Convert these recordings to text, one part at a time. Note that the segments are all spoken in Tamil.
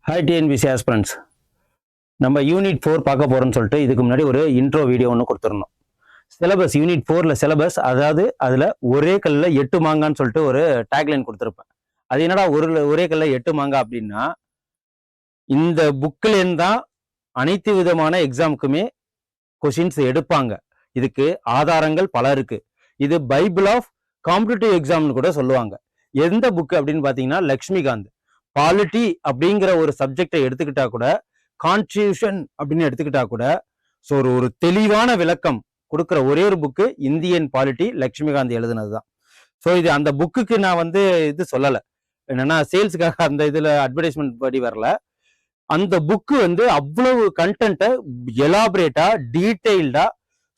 Hi TNPSC aspirants. நம்ம யூனிட் 4 பார்க்க போகிறோம்னு சொல்லிட்டு இதுக்கு முன்னாடி ஒரு இன்ட்ரோ வீடியோ ஒன்று கொடுத்துருந்தோம். சிலபஸ் யூனிட் 4ல் சிலபஸ், அதாவது அதில் ஒரே கல்லில் 8 மாங்கான்னு சொல்லிட்டு ஒரு டேக்லைன் கொடுத்துருப்பேன். அது என்னடா ஒரே கல்லில் 8 மாங்கா அப்படின்னா, இந்த புக்கிலேருந்து தான் அனைத்து விதமான எக்ஸாமுக்குமே கொஷின்ஸ் எடுப்பாங்க. இதுக்கு ஆதாரங்கள் பல இருக்கு. இது பைபிள் ஆஃப் காம்படிட்டிவ் எக்ஸாம்னு கூட சொல்லுவாங்க. எந்த புக்கு அப்படின்னு பார்த்தீங்கன்னா, லக்ஷ்மிகாந்த் பாலிட்டி அப்படிங்கிற ஒரு சப்ஜெக்டை எடுத்துக்கிட்டா கூட, கான்ஸ்டியூஷன் அப்படின்னு எடுத்துக்கிட்டா கூட, ஸோ ஒரு தெளிவான விளக்கம் கொடுக்குற ஒரே ஒரு புக்கு இந்தியன் பாலிட்டி, லக்ஷ்மிகாந்த் எழுதுனது தான். ஸோ இது அந்த புக்குக்கு நான் இது சொல்லலை, என்னன்னா சேல்ஸுக்காக அந்த இதில் அட்வர்டைஸ்மெண்ட் படி வரல. அந்த புக்கு அவ்வளவு கண்டென்ட்டை எலாபரேட்டா டீட்டெயில்டா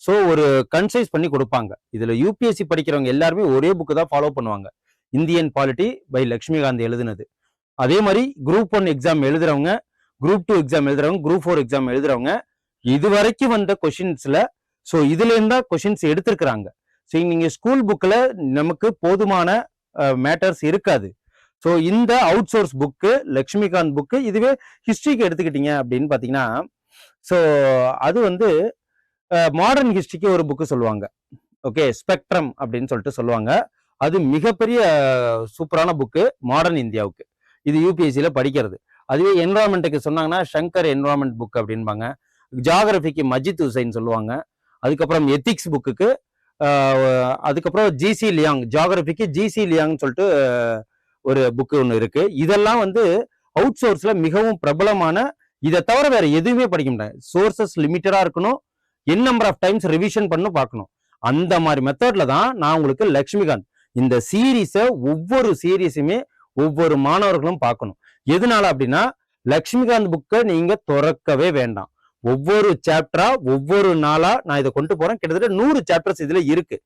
ஸோ ஒரு கன்சைஸ் பண்ணி கொடுப்பாங்க. இதுல யூபிஎஸ்சி படிக்கிறவங்க எல்லாருமே ஒரே புக்கு தான் ஃபாலோ பண்ணுவாங்க, இந்தியன் பாலிட்டி பை லக்ஷ்மிகாந்த் எழுதுனது. அதே மாதிரி குரூப் 1 எக்ஸாம் எழுதுறவங்க, குரூப் 2 எக்ஸாம் எழுதுறவங்க, குரூப் 4 எக்ஸாம் எழுதுறவங்க, இது வரைக்கும் வந்த கொஷின்ஸ்ல ஸோ இதுல இருந்தா கொஷின்ஸ் எடுத்திருக்கிறாங்க. ஸோ நீங்க ஸ்கூல் புக்ல நமக்கு போதுமான மேட்டர்ஸ் இருக்காது. ஸோ இந்த out source book Laxmikanth book, இதுவே ஹிஸ்டரிக்கு எடுத்துக்கிட்டீங்க அப்படின்னு பாத்தீங்கன்னா, ஸோ அது மாடர்ன் ஹிஸ்டரிக்கு ஒரு புக்கு சொல்லுவாங்க. ஓகே, ஸ்பெக்ட்ரம் அப்படின்னு சொல்லிட்டு சொல்லுவாங்க. அது மிகப்பெரிய சூப்பரான புக்கு மாடர்ன் இந்தியாவுக்கு. இது யூபிஎஸ்சியில் படிக்கிறது. அதுவே என்வரான்மெண்ட்டுக்கு சொன்னாங்கன்னா சங்கர் என்வரான்மெண்ட் புக் அப்படின்பாங்க. ஜியாகிரபிக்கு மஜித் ஹுசைன் சொல்லுவாங்க. அதுக்கப்புறம் எத்திக்ஸ் புக்குக்கு அதுக்கப்புறம் ஜிசி லியாங், ஜியாகிரபிக்கு ஜிசி லியாங்னு சொல்லிட்டு ஒரு புக்கு ஒன்று இருக்கு. இதெல்லாம் அவுட் சோர்ஸ்ல மிகவும் பிரபலமான, இதை தவிர வேற எதுவுமே படிக்க முடியாது. சோர்சஸ் லிமிட்டடா இருக்கணும், என் நம்பர் ஆஃப் டைம்ஸ் ரிவிஷன் பண்ணு பார்க்கணும். அந்த மாதிரி மெத்தட்ல தான் நான் உங்களுக்கு லக்ஷ்மிகாந்த் இந்த சீரீஸை ஒவ்வொரு சீரீஸுமே ஒவ்வொரு மாணவர்களும் பார்க்கணும். எதனால அப்படின்னா, லக்ஷ்மிகாந்த் புக்கை நீங்க திறக்கவே வேண்டாம். ஒவ்வொரு சாப்டரா ஒவ்வொரு நாளா நான் இதை கொண்டு போறேன். கிட்டத்தட்ட 100 சாப்டர்ஸ் இதுல இருக்கு,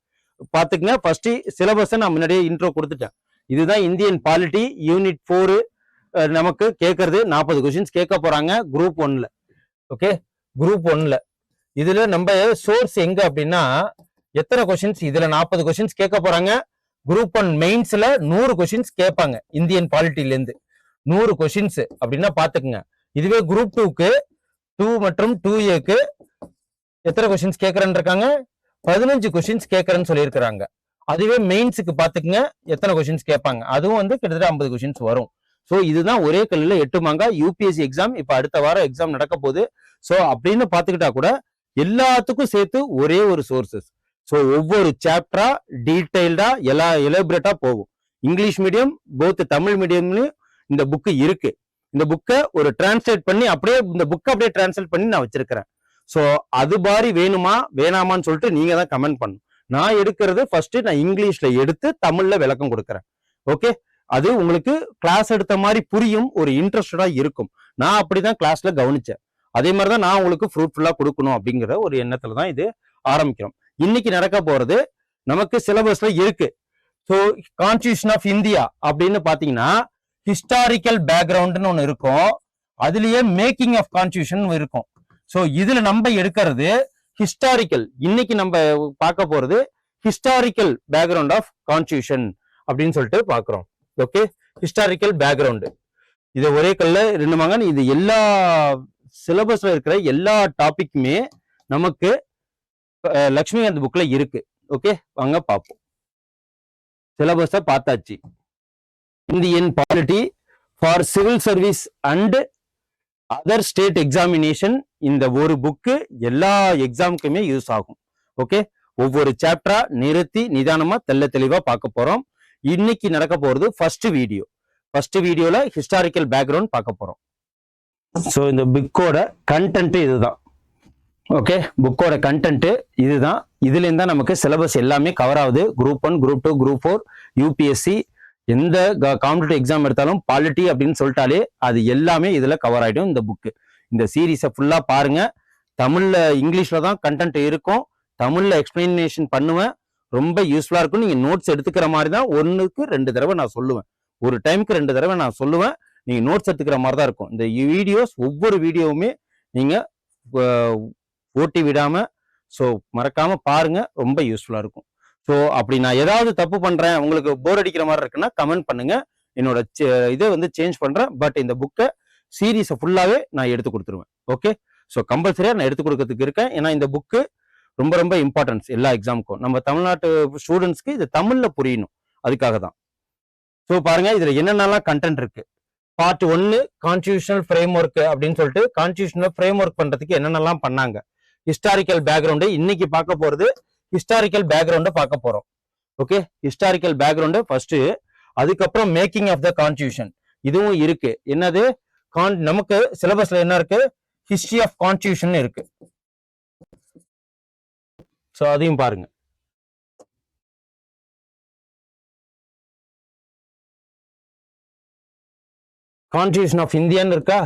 பாத்துக்கங்க. ஃபர்ஸ்ட் சிலபஸை நான் முன்னாடியே இன்ட்ரோ கொடுத்துட்டேன். இதுதான் இந்தியன் பாலிட்டி யூனிட் 4. நமக்கு கேட்கறது 40 கொஸ்டின்ஸ் கேட்க போறாங்க குரூப் 1ல. ஓகே, குரூப் 1ல இதுல நம்ம சோர்ஸ் எங்க அப்படின்னா, எத்தனை கொஸ்டின்ஸ் இதுல 40 கொஸ்டின்ஸ் கேட்க போறாங்க. குரூப் 1 மெயின்ஸ்ல 100 கொஸ்டின்ஸ் கேட்பாங்க இந்தியன் பாலிட்டில இருந்து. 100 கொஸ்டின்ஸ் அப்படின்னா பாத்துக்குங்க. இதுவே குரூப் 2க்கு 2 மற்றும் 2A எத்தனை கொஸ்டின்ஸ் கேட்கறன்னு இருக்காங்க, 15 கொஸ்டின்ஸ் கேட்கறன்னு சொல்லியிருக்கிறாங்க. அதுவே மெயின்ஸுக்கு பாத்துக்குங்க எத்தனை கொஸ்டின்ஸ் கேட்பாங்க, அதுவும் கிட்டத்தட்ட 50 கொஸ்டின்ஸ் வரும். ஸோ இதுதான் ஒரே கல்லில் 8 மாங்கா. யூபிஎஸ்சி எக்ஸாம் இப்ப அடுத்த வாரம் எக்ஸாம் நடக்க போகுது. ஸோ அப்படின்னு பாத்துக்கிட்டா கூட எல்லாத்துக்கும் சேர்த்து ஒரே ஒரு சோர்சஸ். ஸோ ஒவ்வொரு சாப்டரா டீடைல்டா எலாபரேட்டா போகும். இங்கிலீஷ் மீடியம் போத் தமிழ் மீடியம்லயும் இந்த புக்கு இருக்கு. இந்த புக்கை ஒரு டிரான்ஸ்லேட் பண்ணி அப்படியே இந்த புக்கை அப்படியே டிரான்ஸ்லேட் பண்ணி நான் வச்சிருக்கிறேன். ஸோ அது மாதிரி வேணுமா வேணாமான்னு சொல்லிட்டு நீங்க தான் கமெண்ட் பண்ணணும். நான் எடுக்கிறது ஃபர்ஸ்ட் நான் இங்கிலீஷ்ல எடுத்து தமிழ்ல விளக்கம் கொடுக்குறேன். ஓகே, அது உங்களுக்கு கிளாஸ் எடுத்த மாதிரி புரியும், ஒரு இன்ட்ரெஸ்டடா இருக்கும். நான் அப்படிதான் கிளாஸ்ல கவனிச்சேன். அதே மாதிரிதான் நான் உங்களுக்கு ஃப்ரூட்ஃபுல்லா கொடுக்கணும் அப்படிங்கிற ஒரு எண்ணத்துல தான் இது ஆரம்பிக்கிறோம். இன்னைக்கு நடக்க போறது நமக்கு சிலபஸ்ல இருக்கு. ஸோ கான்ஸ்டியூஷன் ஆஃப் இந்தியா அப்படின்னு பாத்தீங்கன்னா, ஹிஸ்டாரிக்கல் பேக்ரவுண்ட்னு ஒன்று இருக்கும், அதுலயே மேக்கிங் ஆஃப் கான்ஸ்டியூஷன் இருக்கும். ஸோ இதுல நம்ம எடுக்கிறது ஹிஸ்டாரிக்கல். இன்னைக்கு நம்ம பார்க்க போறது ஹிஸ்டாரிக்கல் பேக்ரவுண்ட் ஆஃப் கான்ஸ்டியூஷன் அப்படின்னு சொல்லிட்டு பாக்குறோம். Okay, historical background. இது ஒரே கல்ல 2 மாங்கன்னு. இது எல்லா சிலபஸ்ல இருக்கிற எல்லா டாபிக்குமே நமக்கு லக்ஷ்மிகாந்த் புக்ல இருக்கு. ஓகே, வாங்க பார்ப்போம். சிலபஸை பார்த்தாச்சு. Indian polity for civil service and other state examination. இந்த ஒரு புக்கு எல்லா எக்ஸாமுக்குமே யூஸ் ஆகும். ஓகே, ஒவ்வொரு சாப்டரா நிறுத்தி நிதானமா தெல்ல தெளிவா பார்க்க போறோம். இன்னைக்கு நடக்க போறது ஃபர்ஸ்ட் வீடியோ. ஃபர்ஸ்ட் வீடியோல ஹிஸ்டாரிக்கல் பேக்ரவுண்ட் பார்க்க போறோம். ஸோ இந்த புக்கோட கண்டென்ட் இதுதான். ஓகே, புக்கோட கண்டென்ட் இதுதான். இதுல இருந்தா நமக்கு சிலபஸ் எல்லாமே கவர் ஆகுது. குரூப் 1, குரூப் 2, குரூப் 4, யூபிஎஸ்சி எந்த காம்படிட்டிவ் எக்ஸாம் எடுத்தாலும் பாலிட்டி அப்படின்னு சொல்லிட்டாலே அது எல்லாமே இதுல கவர் ஆயிடும். இந்த புக்கு, இந்த சீரீஸை ஃபுல்லா பாருங்க. தமிழ்ல இங்கிலீஷ்ல தான் கண்டென்ட் இருக்கும், தமிழ்ல எக்ஸ்பிளனேஷன் பண்ணுவேன். ரொம்ப யூஸ்ஃபுல்லா இருக்கும். நீங்க நோட்ஸ் எடுத்துக்கிற மாதிரி தான் 1க்கு 2 தடவை நான் சொல்லுவேன். ஒரு டைமுக்கு 2 தடவை நான் சொல்லுவேன். நீங்க நோட்ஸ் எடுத்துக்கிற மாதிரி தான் இருக்கும். இந்த வீடியோஸ் ஒவ்வொரு வீடியோவுமே நீங்க ஓட்டி விடாம ஸோ மறக்காம பாருங்க, ரொம்ப யூஸ்ஃபுல்லா இருக்கும். ஸோ அப்படி நான் ஏதாவது தப்பு பண்றேன், உங்களுக்கு போர் அடிக்கிற மாதிரி இருக்குன்னா கமெண்ட் பண்ணுங்க, என்னோட இதை சேஞ்ச் பண்றேன். பட் இந்த புக்கை சீரீஸை ஃபுல்லாவே நான் எடுத்து கொடுத்துருவேன். ஓகே, ஸோ கம்பல்சரியா நான் எடுத்து கொடுக்கறதுக்கு இருக்கேன். ஏன்னா இந்த புக்கு ரொம்ப ரொம்ப இம்பார்ட்டன்ஸ் எல்லா எக்ஸாமுக்கும். நம்ம தமிழ்நாட்டு ஸ்டூடெண்ட்ஸ்க்கு இது தமிழ்ல புரியணும், அதுக்காக தான். ஸோ பாருங்க, இதுல என்னென்னலாம் கண்டென்ட் இருக்கு. பார்ட் 1 கான்ஸ்டிடியூஷனல் ஃப்ரேம் ஒர்க் அப்படின்னு சொல்லிட்டு கான்ஸ்டிடியூஷனல் ஃப்ரேம் ஒர்க் பண்றதுக்கு என்னென்னலாம் பண்ணாங்க. ஹிஸ்டாரிக்கல் பேக்ரவுண்டு, இன்னைக்கு பார்க்க போறது ஹிஸ்டாரிக்கல் பேக்ரவுண்டை பார்க்க போறோம். Okay, historical background first. அதுக்கப்புறம் மேக்கிங் ஆஃப் த கான்ஸ்டிடியூஷன், இதுவும் இருக்கு. என்னது, நமக்கு சிலபஸ்ல என்ன இருக்கு, ஹிஸ்டரி ஆஃப் கான்ஸ்டிடியூஷன் இருக்கு. சோ அதையும் பாருங்க. கான்ஸ்டிடியூஷன் ஆஃப் இந்தியான்னு இருக்கா,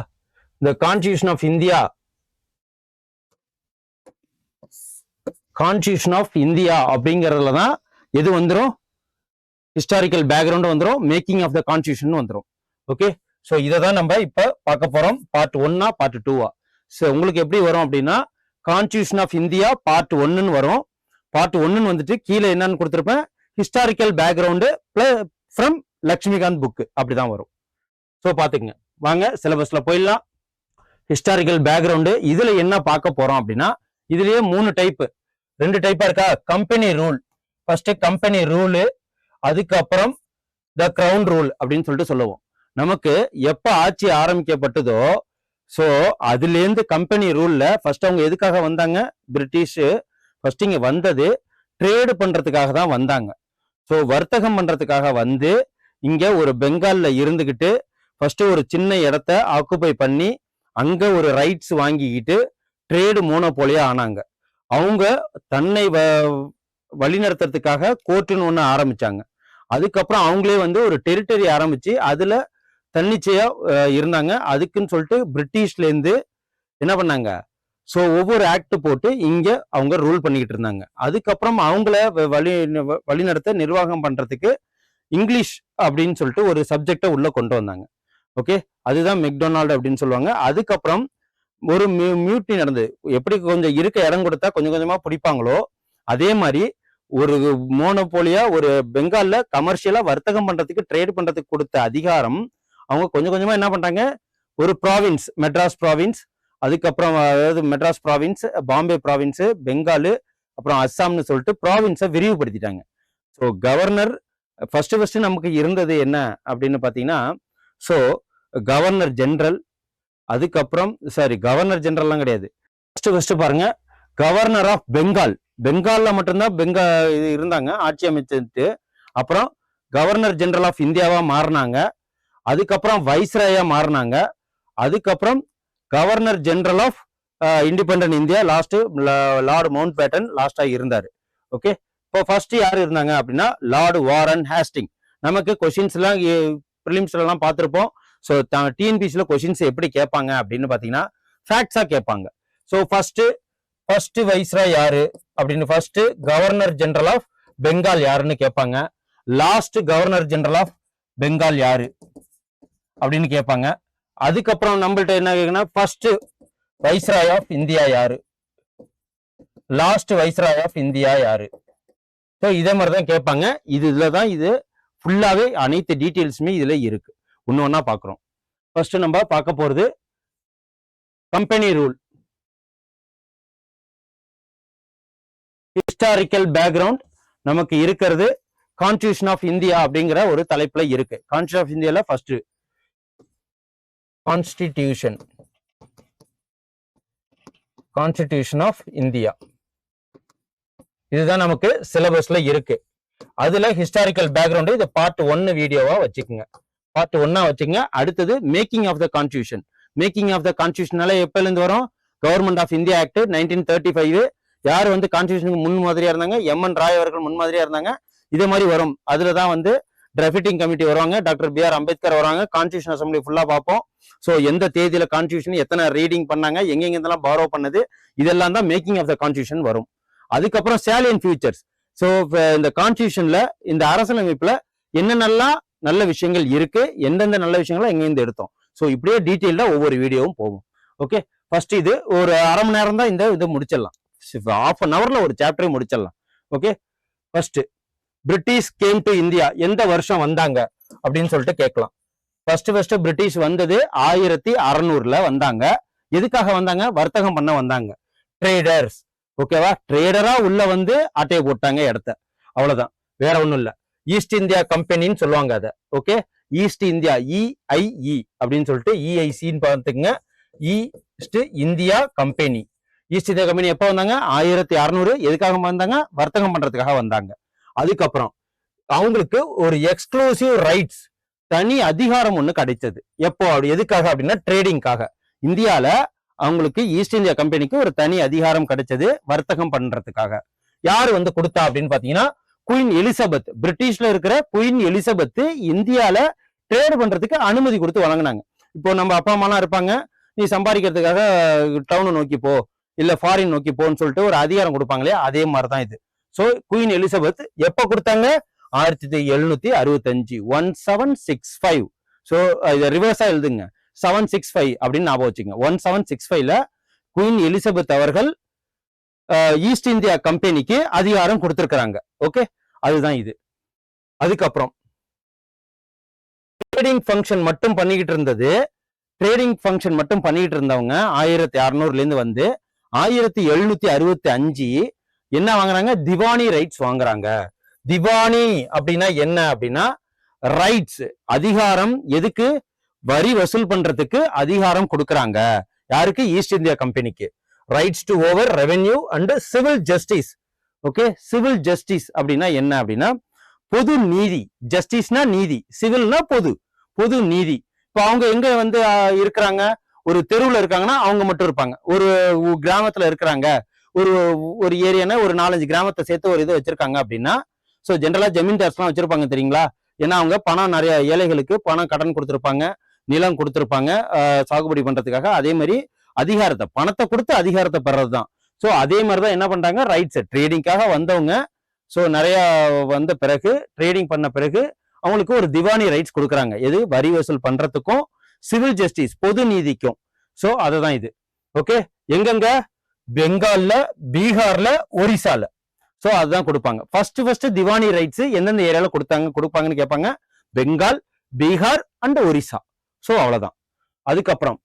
இந்த constitution of India, constitution of India அப்படிங்கறதுல தான் எது வந்துரும், ஹிஸ்டாரிக்கல் பேக்ரவுண்ட் வந்துரும், மேக்கிங் ஆஃப் த கான்ஸ்டிடியூஷன் வந்துரும். ஓகே, சோ இதை தான் நம்ம இப்ப பார்க்க போறோம். Part 1 part 2. சோ உங்களுக்கு எப்படி வரும் அப்படின்னா, கான்ஸ்டிடியூஷன் ஆஃப் இந்தியா பார்ட் 1 வரும். பார்ட் 1 வந்துட்டு கீழே என்னன்னு கொடுத்திருப்பேன், historical background from Lakshmikanth book, அப்படிதான் வரும். சோ பாத்துக்கங்க, வாங்க சிலபஸ்ல போயிடலாம். ஹிஸ்டாரிக்கல் பேக்ரவுண்டு இதுல என்ன பார்க்க போறோம் அப்படின்னா, இதுலயே 3 டைப், 2 டைப்பா இருக்கா. Company rule, first company rule, அதுக்கப்புறம் த கிரவுன் ரூல் அப்படின்னு சொல்லிட்டு சொல்லுவோம். நமக்கு எப்ப ஆட்சி ஆரம்பிக்கப்பட்டதோ, சோ அதுல இருந்து கம்பெனி ரூல்ல ஃபர்ஸ்ட் அவங்க எதுக்காக வந்தாங்க, பிரிட்டிஷ் ஃபர்ஸ்ட் இங்க வந்தது ட்ரேடு பண்றதுக்காக தான் வந்தாங்க. சோ வர்த்தகம் பண்றதுக்காக வந்து இங்க ஒரு பெங்கால்ல இருந்துகிட்டு ஃபர்ஸ்ட் ஒரு சின்ன இடத்த ஆக்குபை பண்ணி அங்க ஒரு ரைட்ஸ் வாங்கிக்கிட்டு ட்ரேடு மோனோபோலியா ஆனாங்க. அவங்க தன்னை வழிநடத்துறதுக்காக கோர்ட்டுன்னு ஒண்ணு ஆரம்பிச்சாங்க. அதுக்கப்புறம் அவங்களே வந்து ஒரு டெரிட்டரி ஆரம்பிச்சு அதுல தன்னிச்சையா இருந்தாங்க. அதுக்குன்னு சொல்லிட்டு பிரிட்டிஷ்ல இருந்து என்ன பண்ணாங்க, ஸோ ஒவ்வொரு ஆக்ட் போட்டு இங்க அவங்க ரூல் பண்ணிக்கிட்டு இருந்தாங்க. அதுக்கப்புறம் அவங்கள வழிநடத்த நிர்வாகம் பண்றதுக்கு இங்கிலீஷ் அப்படின்னு சொல்லிட்டு ஒரு சப்ஜெக்டை உள்ள கொண்டு வந்தாங்க. ஓகே, அதுதான் மெக்டொனால்டு அப்படின்னு சொல்லுவாங்க. அதுக்கப்புறம் ஒரு மியூட்டி நடந்தது. எப்படி கொஞ்சம் இருக்க இடம் கொடுத்தா கொஞ்சம் கொஞ்சமா பிடிப்பாங்களோ, அதே மாதிரி ஒரு மோனோபோலியா ஒரு பெங்கால்ல கமர்ஷியலா வர்த்தகம் பண்றதுக்கு ட்ரேட் பண்றதுக்கு கொடுத்த அதிகாரம் அவங்க கொஞ்சம் கொஞ்சமா என்ன பண்றாங்க, ஒரு ப்ராவின்ஸ், மெட்ராஸ் ப்ராவின்ஸ், அதுக்கப்புறம் அதாவது மெட்ராஸ் ப்ராவின்ஸ், பாம்பே ப்ராவின்ஸ், பெங்காலு, அப்புறம் அஸ்ஸாம்னு சொல்லிட்டு ப்ராவின்ஸை விரிவுபடுத்திட்டாங்க. ஸோ கவர்னர் ஃபர்ஸ்ட் நமக்கு இருந்தது என்ன அப்படின்னு பாத்தீங்கன்னா, ஸோ கவர்னர் ஜெனரல், அதுக்கப்புறம் கவர்னர் ஜெனரல்லாம் கிடையாது. ஃபர்ஸ்ட் பாருங்க, கவர்னர் ஆஃப் பெங்கால், பெங்கால்ல மட்டும்தான் இருந்தாங்க ஆட்சி அமைச்சிட்டு. அப்புறம் கவர்னர் ஜெனரல் ஆஃப் இந்தியாவா மாறினாங்க. அதுக்கப்புறம் வைஸ்ராயா மாறினாங்க. அதுக்கப்புறம் governor general of independent India last Lord Mountbatten லாஸ்டா இருந்தாரு. ஓகே, இப்போ ஃபர்ஸ்ட் யாரு இருந்தாங்க அப்படின்னா லார்டு வாரன் ஹேஸ்டிங். நமக்கு கொஸ்டின்ஸ் எல்லாம் ப்ரிலிம்ஸ்ல எல்லாம் பார்த்திருப்போம். ஸோ டிஎன்பிசில கொஸ்டின்ஸ் எப்படி கேட்பாங்க அப்படின்னு பாத்தீங்கன்னா ஃபேக்ட்ஸா கேட்பாங்க. ஸோ ஃபர்ஸ்ட் வைஸ்ராய் யாரு அப்படின்னு, first governor general of Bengal யாருன்னு கேட்பாங்க. Last governor general of Bengal யாரு அப்படின்னு கேட்பாங்க. அதுக்கப்புறம் நம்மள்ட்ட என்ன கேக்குன்னா, ஃபர்ஸ்ட் வைஸ்ராய் ஆஃப் இந்தியா யாரு, லாஸ்ட் வைஸ்ராய் ஆஃப் இந்தியா யாரு. ஸோ இதே மாதிரிதான் கேட்பாங்க. இதுலதான் இது ஃபுல்லாவே அனைத்து டீட்டெயில்ஸுமே இதுல இருக்கு. ஒன்னு ஒன்னா பாக்குறோம். ஃபர்ஸ்ட் நம்ம பார்க்க போறது கம்பெனி ரூல். ஹிஸ்டாரிக்கல் பேக்ரவுண்ட் நமக்கு இருக்கிறது கான்ஸ்டிடியூஷன் ஆஃப் இந்தியா அப்படிங்கிற ஒரு தலைப்புல இருக்கு. கான்ஸ்டிடியூஷன் ஆஃப் இந்தியால ஃபர்ஸ்ட் கான்ஸ்டிடியூஷன் ஆஃப் இந்தியா, இதுதான் நமக்கு சிலபஸ்ல இருக்கு. அதுல ஹிஸ்டாரிக்கல் பேக்ரவுண்ட் இது பார்ட் 1 வீடியோவா வச்சுக்கோங்க, பார்ட் 1 வச்சுக்கோங்க. அடுத்தது making of the constitution. Making of the கான்ஸ்டிடியூஷனால எப்பல இருந்து வரும், கவர்மெண்ட் ஆஃப் இந்தியா ஆக்ட் 1935. யார் வந்து கான்ஸ்டிடியூஷனுக்கு முன் மாதிரியா இருந்தாங்க, எம்என் ராய் அவர்கள் முன் மாதிரியா இருந்தாங்க. இதே மாதிரி வரும். அதுலதான் வந்து டிராஃப்டிங் கமிட்டி வருவாங்க, டாக்டர் பி ஆர் அம்பேத்கர் வருவாங்க. கான்ஸ்டிடியூஷன் அசம்பிளி ஃபுல்லா பார்ப்போம். ஸோ எந்த தேதியில கான்ஸ்டிடியூஷன் எத்தனை ரீடிங் பண்ணாங்க, எங்கெங்கெல்லாம் பாரோ பண்ணது, இதெல்லாம் தான் மேக்கிங் ஆஃப் த கான்ஸ்டிடியூஷன் வரும். அதுக்கப்புறம் சேலியன் ஃபியூச்சர்ஸ். ஸோ இந்த கான்ஸ்டிடியூஷன்ல இந்த அரசியலமைப்புல என்னென்னலாம் நல்ல விஷயங்கள் இருக்கு, எந்தெந்த நல்ல விஷயங்களை எங்கேருந்து எடுத்தோம். ஸோ இப்படியே டீட்டெயில்டா ஒவ்வொரு வீடியோவும் போகும். ஓகே, ஃபர்ஸ்ட் இது ஒரு அரை மணி நேரம் தான், இந்த இது முடிச்சிடலாம். half an hourல ஒரு சாப்டரை முடிச்சிடலாம். Okay, first British game to India எந்த வருஷம் வந்தாங்க அப்படின்னு சொல்லிட்டு கேட்கலாம். ஃபர்ஸ்ட் பிரிட்டிஷ் வந்தது 1600 வந்தாங்க. எதுக்காக வந்தாங்க? வர்த்தகம் பண்ண வந்தாங்க. ட்ரேடர்ஸ், ஓகேவா? ட்ரேடரா உள்ள வந்து ஆட்டையை போட்டாங்க இடத்த, அவ்வளவுதான், வேற ஒண்ணும் இல்ல. ஈஸ்ட் இந்தியா கம்பெனின்னு சொல்லுவாங்க அதை. ஓகே, ஈஸ்ட் இந்தியா, EIE அப்படின்னு சொல்லிட்டு EICன்னு பார்த்துங்க. East India Company. East India Company எப்போ வந்தாங்க? 1600. எதுக்காக வந்தாங்க? வர்த்தகம் பண்றதுக்காக வந்தாங்க. அதுக்கப்புறம் அவங்களுக்கு ஒரு எக்ஸ்க்ளூசிவ் ரைட்ஸ், தனி அதிகாரம் ஒண்ணு கிடைச்சது. எப்போ? அப்படி எதுக்காக அப்படின்னா ட்ரேடிங்காக. இந்தியால அவங்களுக்கு ஈஸ்ட் இந்தியா கம்பெனிக்கு ஒரு தனி அதிகாரம் கிடைச்சது வர்த்தகம் பண்றதுக்காக. யாரு வந்து கொடுத்தா அப்படின்னு பாத்தீங்கன்னா குயின் எலிசபெத். பிரிட்டிஷ்ல இருக்கிற குயின் எலிசபெத் இந்தியால ட்ரேட் பண்றதுக்கு அனுமதி கொடுத்து வழங்கினாங்க. இப்போ நம்ம அப்பா அம்மாலாம் இருப்பாங்க, நீ சம்பாதிக்கிறதுக்காக டவுனை நோக்கி போ, இல்ல ஃபாரின் நோக்கி போன்னு சொல்லிட்டு ஒரு அதிகாரம் கொடுப்பாங்களே, அதே மாதிரிதான் இது. சோ குயின் எலிசபெத் எப்ப கொடுத்தாங்க? 1765, 1765. சோ இதை ரிவர்ஸா எழுதுங்க, 765 அப்படின்னு ஞாபகம் வச்சுங்க. 1765ல குயின் எலிசபெத் அவர்கள் ஈஸ்ட் இந்தியா கம்பெனிக்கு அதிகாரம் கொடுத்திருக்கிறாங்க. ஓகே, அதுதான் இது. அதுக்கப்புறம் ட்ரேடிங் ஃபங்க்ஷன் மட்டும் பண்ணிக்கிட்டு இருந்தது. ட்ரேடிங் ஃபங்க்ஷன் மட்டும் பண்ணிக்கிட்டு இருந்தவங்க 1600 இருந்து வந்து 1765 என்ன வாங்குறாங்க? திவானி ரைட்ஸ் வாங்குறாங்க. திவானி அப்படின்னா என்ன அப்படின்னா ரைட்ஸ், அதிகாரம். எதுக்கு? வரி வசூல் பண்றதுக்கு அதிகாரம் கொடுக்கறாங்க. யாருக்கு? ஈஸ்ட் இந்தியா கம்பெனிக்கு. Rights to over revenue and civil justice. Okay, civil justice அப்படின்னா என்ன அப்படின்னா பொது நீதி. ஜஸ்டிஸ்னா நீதி, சிவில்னா பொது, பொது நீதி. இப்போ அவங்க எங்க வந்து இருக்கிறாங்க? ஒரு தெருவுல இருக்காங்கன்னா அவங்க மட்டும் இருப்பாங்க. ஒரு கிராமத்துல இருக்கிறாங்க, ஒரு ஏரியானா ஒரு 4-5 கிராமத்தை சேர்த்து ஒரு இது வச்சிருக்காங்க அப்படின்னா, ஸோ ஜென்ரலா ஜமீன்தார்ஸ்லாம் வச்சிருப்பாங்க தெரியுங்களா? ஏன்னா அவங்க பணம், நிறைய ஏழைகளுக்கு பணம் கடன் கொடுத்துருப்பாங்க, நிலம் கொடுத்துருப்பாங்க சாகுபடி பண்றதுக்காக. அதே மாதிரி அதிகாரத்தை, பணத்தை கொடுத்து அதிகாரத்தை பெறது தான். ஸோ அதே மாதிரிதான் என்ன பண்றாங்க? ரைட்ஸ், ட்ரேடிங்காக வந்தவங்க. ஸோ நிறைய வந்த பிறகு, ட்ரேடிங் பண்ண பிறகு அவங்களுக்கு ஒரு திவானி ரைட்ஸ் கொடுக்குறாங்க. எது? வரி வசூல் பண்றதுக்கும் சிவில் ஜஸ்டிஸ், பொது நீதிக்கும். ஸோ அதுதான் இது. ஓகே, எங்கெங்க? பெங்கால்ல, பீகார்ல, ஒரிசால. ஸோ அதுதான் கொடுப்பாங்க. ஃபர்ஸ்ட் திவானி ரைட்ஸ் எந்தெந்த ஏரியால கொடுப்பாங்கன்னு கேட்பாங்க. பெங்கால், பீகார் அண்ட் ஒரிசா. ஸோ அவ்வளவுதான். அதுக்கப்புறம்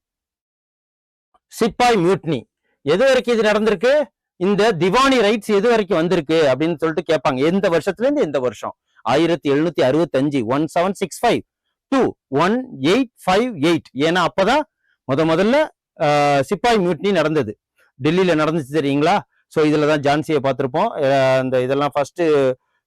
சிப்பாய் மியூட்னி எது வரைக்கும் இது நடந்திருக்கு? இந்த திவானி ரைட்ஸ் எது வரைக்கும் வந்திருக்கு அப்படின்னு சொல்லிட்டு கேட்பாங்க. எந்த வருஷத்துல இருந்து எந்த வருஷம்? 1765, 1765 to 1858. ஏன்னா அப்பதான் முதல்ல சிப்பாய் மியூட்னி நடந்தது. டெல்லியில நடந்துச்சு தெரியுங்களா? ஸோ இதுலதான் ஜான்சியை பார்த்திருப்போம். அந்த இதெல்லாம் ஃபர்ஸ்ட்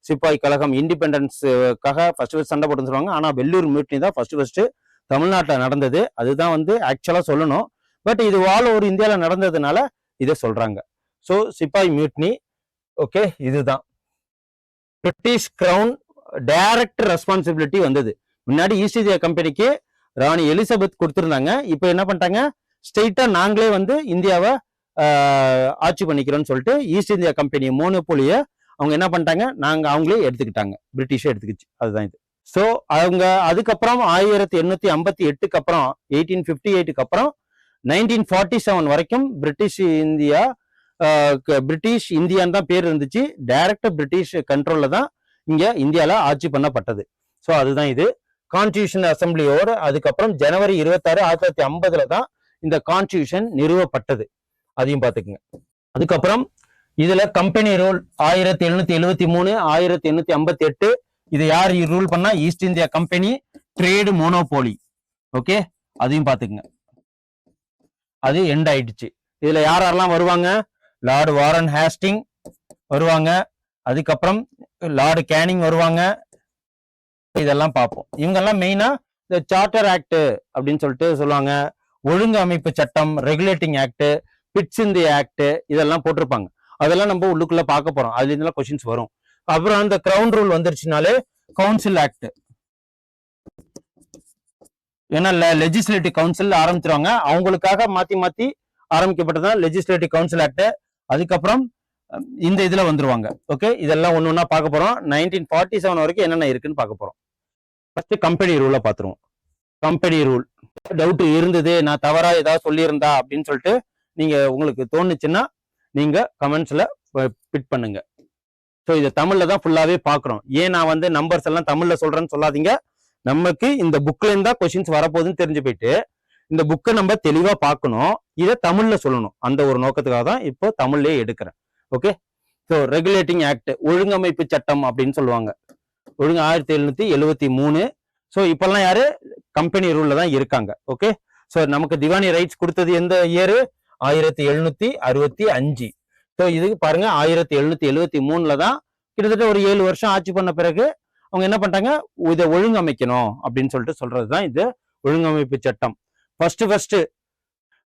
சிப்பாய் கழகம் இண்டிபெண்டன்ஸுக்காக ஃபர்ஸ்ட் சண்டை போட்டுன்னு சொல்லுவாங்க. ஆனா வெள்ளூர் மியூட்னி தான் ஃபர்ஸ்ட் தமிழ்நாட்டில் நடந்தது. அதுதான் வந்து ஆக்சுவலா சொல்லணும். பட் இது ஆல் ஓவர் இந்தியாவில் நடந்ததுனால இதை சொல்றாங்க. ஸோ சிப்பாய் மியூட்னி. ஓகே, இதுதான் பிரிட்டிஷ் கிரவுன் டைரக்ட் ரெஸ்பான்சிபிலிட்டி வந்தது. முன்னாடி ஈஸ்ட் இந்தியா கம்பெனிக்கு ராணி எலிசபெத் கொடுத்திருந்தாங்க. இப்போ என்ன பண்ணிட்டாங்க? ஸ்ட்ரெயிட்டா நாங்களே வந்து இந்தியாவை ஆட்சி பண்ணிக்கிறோம்னு சொல்லிட்டு ஈஸ்ட் இந்தியா கம்பெனி மோனோபோலிய அவங்க என்ன பண்ணிட்டாங்க? அவங்களே எடுத்துக்கிட்டாங்க, பிரிட்டிஷே எடுத்துக்கிச்சு. அதுதான் இது. ஸோ அவங்க அதுக்கப்புறம் 1858க்கு அப்புறம், 1858க்கு அப்புறம் 1947 வரைக்கும் பிரிட்டிஷ் இந்தியான்னு தான் பேர் இருந்துச்சு. டைரக்ட் பிரிட்டிஷ் கண்ட்ரோல்ல தான் இங்க இந்தியால ஆட்சி பண்ணப்பட்டது. ஸோ அதுதான் இது. கான்ஸ்டியூஷன் அசம்பிளியோட அதுக்கப்புறம் ஜனவரி 26, 1950 தான் இந்த கான்ஸ்டியூஷன் நிறுவப்பட்டது. அதையும் பார்த்துக்குங்க. அதுக்கப்புறம் இதுல கம்பெனி ரூல் 1773, 1858. இது யார் ரூல் பண்ணா? East India Company trade monopoly. Okay, அதையும் பார்த்துக்குங்க. அது எண்ட் ஆயிடுச்சு. இதுல யாரெல்லாம் வருவாங்க? லார்டு வாரன் ஹேஸ்டிங் வருவாங்க. அதுக்கப்புறம் லார்டு கேனிங் வருவாங்க. இதெல்லாம் பார்ப்போம். இவங்கெல்லாம் மெயினா இந்த சார்ட்டர் ஆக்ட் அப்படின்னு சொல்லிட்டு சொல்லுவாங்க. ஒழுங்கு அமைப்பு சட்டம், regulating act, bits India act, இதெல்லாம் போட்டிருப்பாங்க. அதெல்லாம் நம்ம உள்ளுக்குள்ள பார்க்க போறோம். அதுல இருந்தெல்லாம் கொஸ்டின்ஸ் வரும். அப்புறம் அந்த கிரவுன் ரூல் வந்துருச்சுனாலே கவுன்சில் ஆக்ட், ஏன்னா லெஜிஸ்லேட்டிவ் கவுன்சில் ஆரம்பிச்சிருவாங்க. அவங்களுக்காக மாத்தி ஆரம்பிக்கப்பட்டதான் லெஜிஸ்லேட்டிவ் கவுன்சில் ஆக்ட். அதுக்கப்புறம் இந்த இதுல வந்துருவாங்க. ஓகே, இதெல்லாம் ஒண்ணு ஒண்ணா பார்க்க போறோம். 1947 வரைக்கும் என்னென்ன இருக்குன்னு பார்க்க போறோம். ஃபர்ஸ்ட் கம்பெனி ரூலை பார்த்துருவோம். கம்பெனி ரூல் டவுட் இருந்தது, நான் தவறா ஏதாவது சொல்லியிருந்தா அப்படின்னு சொல்லிட்டு நீங்க உங்களுக்கு தோணுச்சுன்னா நீங்க கமெண்ட்ஸ்ல பிட் பண்ணுங்க. ஸோ இதை தமிழ்ல தான் ஃபுல்லாவே பார்க்குறோம். ஏன் நான் வந்து நம்பர்ஸ் எல்லாம் தமிழ்ல சொல்றேன்னு சொல்லாதீங்க. நமக்கு இந்த புக்ல இருந்தா கொஸ்டின்ஸ் வரப்போகுதுன்னு தெரிஞ்சு போயிட்டு இந்த புக்கை நம்ம தெளிவா பார்க்கணும், இதை தமிழ்ல சொல்லணும். அந்த ஒரு நோக்கத்துக்காக தான் இப்போ தமிழ்லயே எடுக்கிறேன். ஓகே, ஸோ ரெகுலேட்டிங் ஆக்ட், ஒழுங்கமைப்பு சட்டம் அப்படின்னு சொல்லுவாங்க. 1773. ஸோ இப்பெல்லாம் யாரு கம்பெனி ரூல்ல தான் இருக்காங்க. ஓகே, ஸோ நமக்கு திவானி ரைட்ஸ் கொடுத்தது எந்த இயரு? 1765. ஸோ இதுக்கு பாருங்க 1773 தான் கிட்டத்தட்ட ஒரு 7 வருஷம் ஆட்சி பண்ண பிறகு அவங்க என்ன பண்ணிட்டாங்க, இதை ஒழுங்கமைக்கணும் அப்படின்னு சொல்லிட்டு சொல்றதுதான் இது ஒழுங்கமைப்பு சட்டம். First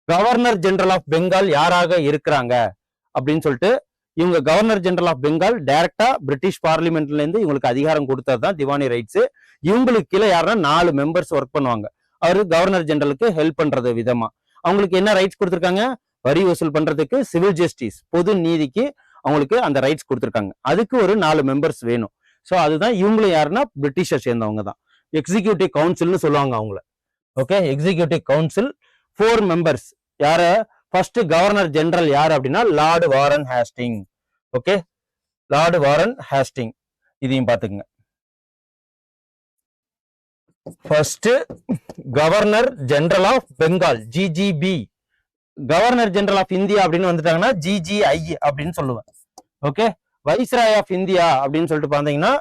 governor general of Bengal யாராக இருக்கிறாங்க அப்படின்னு சொல்லிட்டு, இவங்க கவர்னர் ஜெனரல் ஆஃப் பெங்கால் டைரக்டா பிரிட்டிஷ் பார்லிமெண்ட்ல இருந்து இவங்களுக்கு அதிகாரம் கொடுத்தது தான் திவானி ரைட்ஸ். இவங்களுக்கு கீழே யாருன்னா 4 மெம்பர்ஸ் ஒர்க் பண்ணுவாங்க. அவரு கவர்னர் ஜெனரலுக்கு ஹெல்ப் பண்றது விதமா அவங்களுக்கு என்ன ரைட்ஸ் கொடுத்திருக்காங்க? வரி வசூல் பண்றதுக்கு, சிவில் ஜஸ்டிஸ் பொது நீதிக்கு அவங்களுக்கு அந்த ரைட்ஸ் கொடுத்திருக்காங்க. அதுக்கு ஒரு 4 மெம்பர்ஸ் வேணும். ஸோ அதுதான் இவங்களும் யாருன்னா பிரிட்டிஷை சேர்ந்தவங்க தான். எக்ஸிக்யூட்டிவ் கவுன்சில்னு சொல்லுவாங்க அவங்கள. Okay, executive council 4 members. யார? ஃபர்ஸ்ட் கவர்னர் ஜெனரல் யார் அப்படின்னா Lord Warren Hasting. Okay, lord Warren Hasting, இதையும் பாத்துக்குங்க. First governor general of Bengal GGB. Governor general of India அப்படின்னு வந்துட்டாங்கன்னா ஜிஜிஐ அப்படின்னு சொல்லுவேன். ஓகே, வைஸ்ராய் ஆஃப் இந்தியா அப்படின்னு சொல்லிட்டு பாத்தீங்கன்னா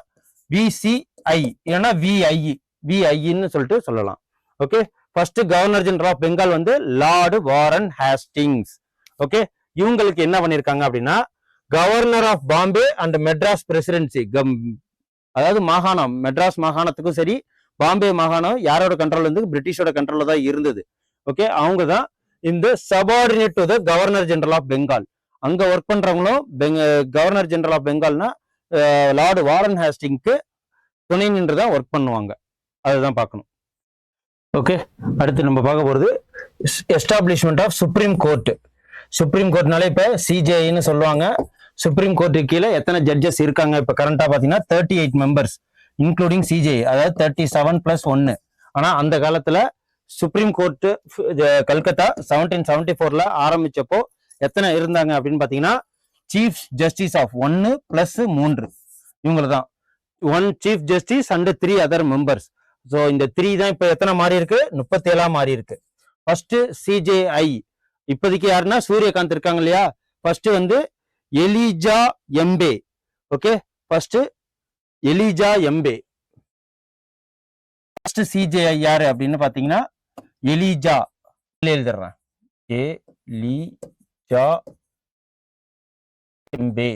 விசிஐ இல்லைன்னா விஐன்னு சொல்லிட்டு சொல்லலாம். Okay, first governor general of Bengal வந்து லார்டு வாரன் ஹேஸ்டிங்ஸ். ஓகே, இவங்களுக்கு என்ன பண்ணிருக்காங்க அப்படின்னா governor of Bombay and Madras presidency, அதாவது மாகாணம், மெட்ராஸ் மாகாணத்துக்கும் சரி பாம்பே மாகாணம் யாரோட கண்ட்ரோல் இருந்து? பிரிட்டிஷோட கண்ட்ரோல்ல தான் இருந்தது. ஓகே, அவங்க தான் இந்த subordinate to the governor general of Bengal. அங்க ஒர்க் பண்றவங்களும் கவர்னர் ஜெனரல் ஆஃப் பெங்கால்னா லார்டு வாரன் ஹேஸ்டிங்க்கு துணை நின்று தான் ஒர்க் பண்ணுவாங்க. அதுதான் பார்க்கணும். ஓகே, அடுத்து நம்ம பார்க்க போறது establishment of supreme court. Supreme கோர்ட்னாலே இப்ப சிஜேஐன்னு சொல்லுவாங்க. சுப்ரீம் கோர்ட்டுக்கு கீழே எத்தனை ஜட்ஜஸ் இருக்காங்க? இப்ப கரண்டா பாத்தீங்கன்னா 38 மெம்பர்ஸ் இன்க்ளூடிங் சிஜேஐ, அதாவது 37 + 1. ஆனா அந்த காலத்துல சுப்ரீம் கோர்ட் கல்கத்தா 1774 ஆரம்பிச்சப்போ எத்தனை இருந்தாங்க அப்படின்னு பாத்தீங்கன்னா சீஃப் ஜஸ்டிஸ் ஆஃப் 1 + 3 இவங்களை தான். 1 chief justice and 3 other members. So இந்த 3 தான் இப்ப எத்தனை மாறி இருக்கு? 37 மாறி இருக்கு. ஃபர்ஸ்ட் சிஜேஐ இப்போதைக்கு யாருன்னா சூரியகாந்த் இருக்காங்க இல்லையா, ஃபர்ஸ்ட் வந்து Elijah Impey. Okay, first Elijah Impey. First CJI யாரு அப்படின்னு பாத்தீங்கன்னா எலிஜா, எழுதுறேன், எலிஜா எம்பே.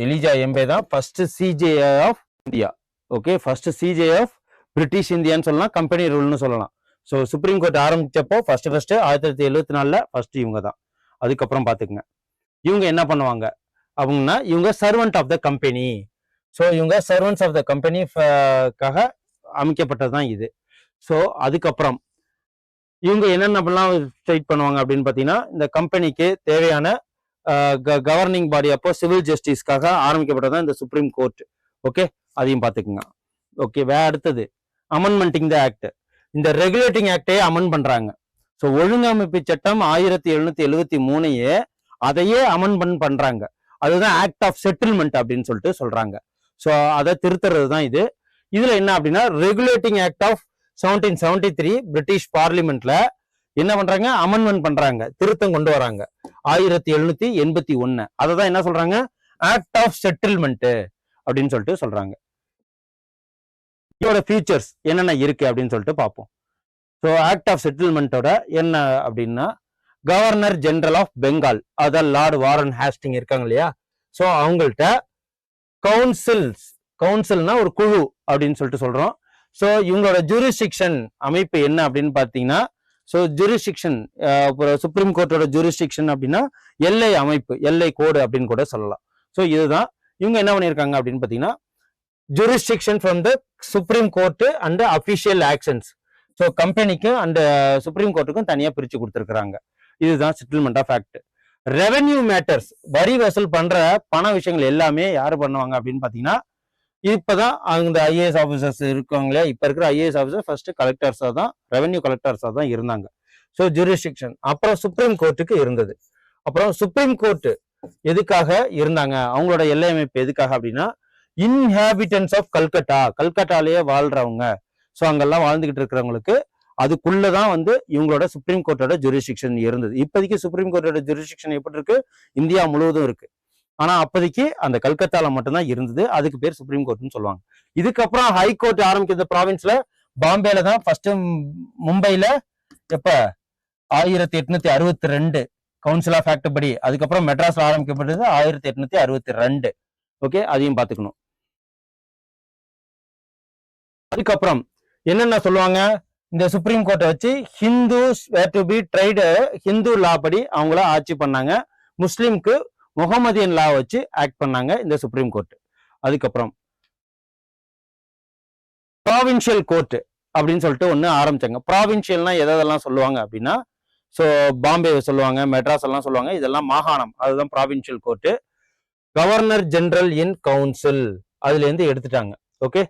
எலிஜா எம்பே தான் first CJI of India. Okay, first CJI of British இந்தியான்னு சொல்லலாம், கம்பெனி ரூல்னு சொல்லலாம். ஸோ சுப்ரீம் கோர்ட் ஆரம்பிச்சப்போ ஃபர்ஸ்ட் 1974 ஃபர்ஸ்ட் இவங்க தான். அதுக்கப்புறம் பாத்துக்கங்க இவங்க என்ன பண்ணுவாங்க அப்படின்னா இவங்க servant of the company. So இவங்க சர்வெண்ட்ஸ் ஆஃப் த கம்பெனிக்காக அமைக்கப்பட்டது தான் இது. ஸோ அதுக்கப்புறம் இவங்க என்னென்னலாம் ஸ்ட்ரைட் பண்ணுவாங்க அப்படின்னு பார்த்தீங்கன்னா இந்த கம்பெனிக்கு தேவையான கவர்னிங் பாடி அப்போ சிவில் ஜஸ்டிஸ்க்காக ஆரம்பிக்கப்பட்டது தான் இந்த சுப்ரீம் கோர்ட். ஓகே, அதையும் பார்த்துக்குங்க. ஓகே, அடுத்தது அமெண்ட்மெண்டிங் த ஆக்ட். இந்த ரெகுலேட்டிங் ஆக்டையே அமெண்ட் பண்றாங்க. ஸோ ஒழுங்கமைப்பு சட்டம் 1773 அதையே அமெண்ட்மெண்ட் பண்றாங்க. அதுதான் ஆக்ட் ஆஃப் செட்டில்மெண்ட் அப்படின்னு சொல்லிட்டு சொல்றாங்க. ஸோ அதை திருத்துறது தான் இது. இதுல என்ன அப்படின்னா ரெகுலேட்டிங் ஆக்ட் ஆஃப் 1773 பிரிட்டிஷ் பார்லிமெண்ட்ல என்ன பண்றாங்க? அமெண்ட்மெண்ட் பண்றாங்க, திருத்தம் கொண்டு வராங்க 1781. அதை தான் என்ன சொல்றாங்க? ஆக்ட் ஆஃப் செட்டில்மெண்ட் அப்படின்னு சொல்லிட்டு சொல்றாங்க. இதோட ஃபீச்சர்ஸ் என்னென்ன இருக்கு அப்படின்னு சொல்லிட்டு பார்ப்போம். ஸோ ஆக்ட் ஆஃப் செட்டில்மெண்ட்டோட என்ன அப்படின்னா கவர்னர் ஜெனரல் ஆஃப் பெங்கால், அதான் லார்டு வாரன் ஹேஸ்டிங் இருக்காங்க இல்லையா, ஸோ அவங்கள்ட்ட கவுன்சில்னா ஒரு குழு அப்படின்னு சொல்லிட்டு சொல்றோம். ஸோ இவங்களோட ஜூரிஸ்டிக்ஷன் அமைப்பு என்ன அப்படின்னு பார்த்தீங்கன்னா, ஸோ ஜூரிஸ்டிக்ஷன் சுப்ரீம் கோர்ட்டோட ஜூரிஸ்டிக்ஷன் அப்படின்னா எல்லை அமைப்பு, எல்லை கோடு அப்படின்னு கூட சொல்லலாம். ஸோ இதுதான் இவங்க என்ன பண்ணியிருக்காங்க அப்படின்னு பார்த்தீங்கன்னா jurisdiction from the supreme court and official actions. So கம்பெனிக்கும் அண்ட் சுப்ரீம் கோர்ட்டுக்கும் தனியாக பிரிச்சு கொடுத்துருக்காங்க. இதுதான் settlement of act. Revenue matters, வரி வசூல் பண்ற பண விஷயங்கள் எல்லாமே யாரு பண்ணுவாங்க அப்படின்னு பாத்தீங்கன்னா இப்பதான் அந்த ஐஏஎஸ் ஆஃபீஸர்ஸ் இருக்காங்களே, இப்ப இருக்கிற ஐஏஎஸ் ஆஃபீஸர் ஃபர்ஸ்ட் கலெக்டர்ஸா தான், ரெவென்யூ கலெக்டர்ஸா தான் இருந்தாங்க. ஸோ ஜூரிஸ்டிக்ஷன் அப்புறம் சுப்ரீம் கோர்ட்டுக்கு இருந்தது. அப்புறம் சுப்ரீம் கோர்ட் எதுக்காக இருந்தாங்க, அவங்களோட எல்லை அமைப்பு எதுக்காக அப்படின்னா இன்ஹாபிட்டன்ஸ் ஆஃப் கல்கட்டாலேயே வாழ்றவங்க. ஸோ அங்கெல்லாம் வாழ்ந்துகிட்டு இருக்கிறவங்களுக்கு அதுக்குள்ளதான் வந்து இவங்களோட சுப்ரீம் கோர்ட்டோட ஜூரிஸ்டிக்ஷன் இருந்தது. இப்போதைக்கு சுப்ரீம் கோர்ட்டோட ஜூரிஸ்டிக்ஷன் எப்படி இருக்கு, இந்தியா முழுவதும் இருக்கு. ஆனா அப்போதைக்கு அந்த கல்கத்தால மட்டும்தான் இருந்தது. அதுக்கு பேர் சுப்ரீம் கோர்ட்னு சொல்லுவாங்க. இதுக்கப்புறம் ஹை கோர்ட் ஆரம்பிக்கிறது ப்ராவின்ஸ்ல பாம்பேல தான் ஃபர்ஸ்ட், மும்பைல எப்ப 1862 கவுன்சில் ஆஃப் ஆக்ட் படி, அதுக்கப்புறம் மெட்ராஸ்ல ஆரம்பிக்கப்பட்டது 1862. ஓகே, அதையும் பாத்துக்கணும். அதுக்கப்புறம் என்னென்ன சொல்லுவாங்க, இந்த சுப்ரீம் கோர்ட்டை வச்சு Hindus were to be tried, Hindu law படி அவங்கள ஆட்சி பண்ணாங்க. முஸ்லிம்க்கு முகமதியன் லா வச்சு ஆக்ட் பண்ணாங்க இந்த சுப்ரீம் கோர்ட். அதுக்கப்புறம் ப்ராவின்சியல் கோர்ட் அப்படின்னு சொல்லிட்டு ஒன்று ஆரம்பிச்சாங்க. ப்ராவின்சியல்னா எதெல்லாம் சொல்லுவாங்க அப்படின்னா, ஸோ பாம்பே சொல்லுவாங்க, மெட்ராஸ் எல்லாம் சொல்லுவாங்க, இதெல்லாம் மாகாணம், அதுதான் ப்ராவின்சியல் கோர்ட். கவர்னர் ஜெனரல் இன் கவுன்சில் அதுல இருந்து எடுத்துட்டாங்க. ஓகே,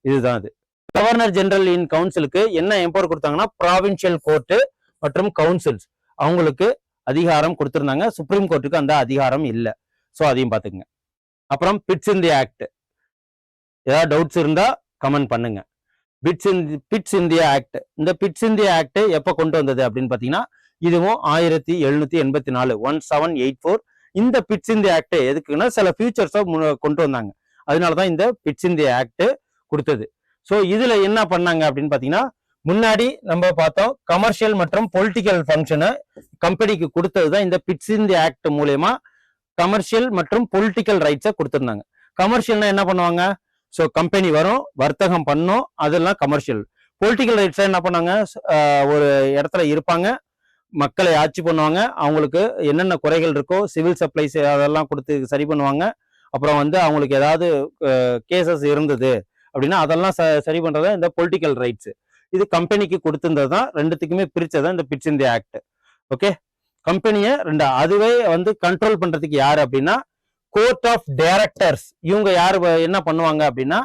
இதுதான் அது. கவர்னர் ஜெனரல் இன் கவுன்சிலுக்கு என்ன எம்பவர் கொடுத்தாங்கன்னா, ப்ராவின்சியல் கோர்ட் மற்றும் கவுன்சில்ஸ் அவங்களுக்கு அதிகாரம் கொடுத்திருந்தாங்க. சுப்ரீம் கோர்ட்டுக்கு அந்த அதிகாரம் இல்லை. ஸோ அதையும் பார்த்துக்குங்க. அப்புறம் பிட்ஸ் இந்தியா ஆக்ட், ஏதாவது டவுட்ஸ் இருந்தா கமெண்ட் பண்ணுங்க. பிட்ஸ் இந்தியா ஆக்ட், இந்த பிட்ஸ் இந்தியா ஆக்ட் எப்ப கொண்டு வந்தது அப்படின்னு பாத்தீங்கன்னா, இதுவும் 1784 1784. இந்த பிட்ஸ் இந்தியா ஆக்ட் எதுக்குன்னா சில ஃபியூச்சர்ஸை கொண்டு வந்தாங்க. அதனாலதான் இந்த பிட்ஸ் இந்தியா ஆக்ட் கொடுத்தது. ஸோ இதுல என்ன பண்ணாங்க அப்படின்னு பாத்தீங்கன்னா, முன்னாடி நம்ம பார்த்தோம் கமர்ஷியல் மற்றும் பொலிட்டிக்கல் ஃபங்க்ஷனை கம்பெனிக்கு கொடுத்ததுதான் இந்த பிட்ஸ் இந்தியா ஆக்ட் மூலயமா கமர்ஷியல் மற்றும் பொலிட்டிக்கல் ரைட்ஸை கொடுத்திருந்தாங்க. கமர்ஷியல்னா என்ன பண்ணுவாங்க, ஸோ கம்பெனி வரும், வர்த்தகம் பண்ணும், அதெல்லாம் கமர்ஷியல். பொலிட்டிக்கல் ரைட்ஸ் என்ன பண்ணாங்க, ஒரு இடத்துல இருப்பாங்க, மக்களை ஆட்சி பண்ணுவாங்க, அவங்களுக்கு என்னென்ன குறைகள் இருக்கோ சிவில் சப்ளைஸ் அதெல்லாம் கொடுத்து சரி பண்ணுவாங்க. அப்புறம் வந்து அவங்களுக்கு ஏதாவது கேசஸ் இருந்தது அப்படின்னா அதெல்லாம் சரி பண்றதா இந்த பொலிட்டிக்கல் ரைட்ஸ். இது கம்பெனிக்கு கொடுத்திருந்தது தான், ரெண்டுத்துக்குமே பிரிச்சதான் இந்த பிட்ஸ் இந்தியா ஆக்ட். ஓகே, கம்பெனியை அதுவே வந்து கண்ட்ரோல் பண்றதுக்கு யாரு அப்படின்னா கோர்ட் ஆஃப் டைரக்டர்ஸ். இவங்க யாரு என்ன பண்ணுவாங்க அப்படின்னா,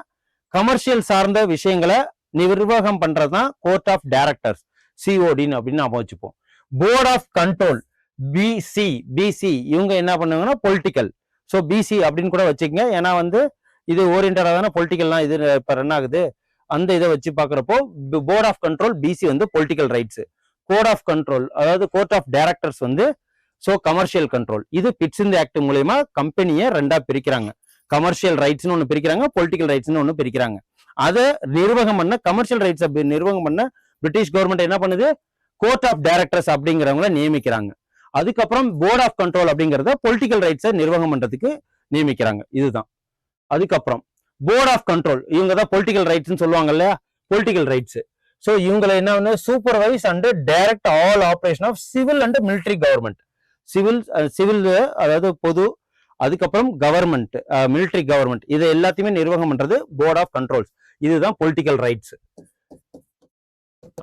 கமர்ஷியல் சார்ந்த விஷயங்களை நிர்வாகம் பண்றதுதான் கோர்ட் ஆஃப் டைரக்டர்ஸ், சிஓடின்னு அப்படின்னு நாம வச்சுப்போம். போர்ட் ஆஃப் கண்ட்ரோல் பிசி இவங்க என்ன பண்ணுவாங்கன்னா பொலிட்டிக்கல். ஸோ பிசி அப்படின்னு கூட வச்சுக்கங்க, ஏன்னா வந்து இது ஓரியன்டா தானே பொலிட்டிக்கல்லாம் இது இப்ப ரன் ஆகுது. அந்த இதை வச்சு பாக்குறப்போ போர்ட் ஆஃப் கண்ட்ரோல் பிசி வந்து political rights, court of control அதாவது கோர்ட் ஆஃப் டைரக்டர்ஸ் வந்து ஸோ கமர்ஷியல் கண்ட்ரோல். இது பிட்ஸ் இந்தியா ஆக்ட் மூலயமா கம்பெனியை ரெண்டா பிரிக்கிறாங்க. கமர்ஷியல் ரைட்ஸ்னு ஒன்று பிரிக்கிறாங்க, பொலிட்டிக்கல் ரைட்ஸ்னு ஒன்று பிரிக்கிறாங்க. அதை நிர்வாகம் பண்ண, கமர்ஷியல் ரைட்ஸ் நிர்வாகம் பண்ண பிரிட்டிஷ் கவர்மெண்ட் என்ன பண்ணுது, கோர்ட் ஆஃப் டைரக்டர்ஸ் அப்படிங்கிறவங்கள நியமிக்கிறாங்க. அதுக்கப்புறம் போர்ட் ஆஃப் கண்ட்ரோல் அப்படிங்கிறத பொலிட்டிக்கல் ரைட்ஸை நிர்வாகம் பண்றதுக்கு நியமிக்கிறாங்க. இதுதான். அதுக்கப்புறம் போர்ட் ஆஃப் கண்ட்ரோல் இவங்க தான் பொலிட்டிக்கல் ரைட்ஸ்னு சொல்லுவாங்க இல்லையா, பொலிட்டிக்கல் ரைட்ஸ். ஸோ இவங்களை என்ன supervise and direct all operation of civil and military government. Civil அதாவது பொது, அதுக்கப்புறம் கவர்மெண்ட், மிலிட்டரி கவர்மெண்ட், இது எல்லாத்தையுமே நிர்வாகம் பண்றது போர்ட் ஆஃப் கண்ட்ரோல்ஸ். இதுதான் பொலிட்டிக்கல் ரைட்ஸ்.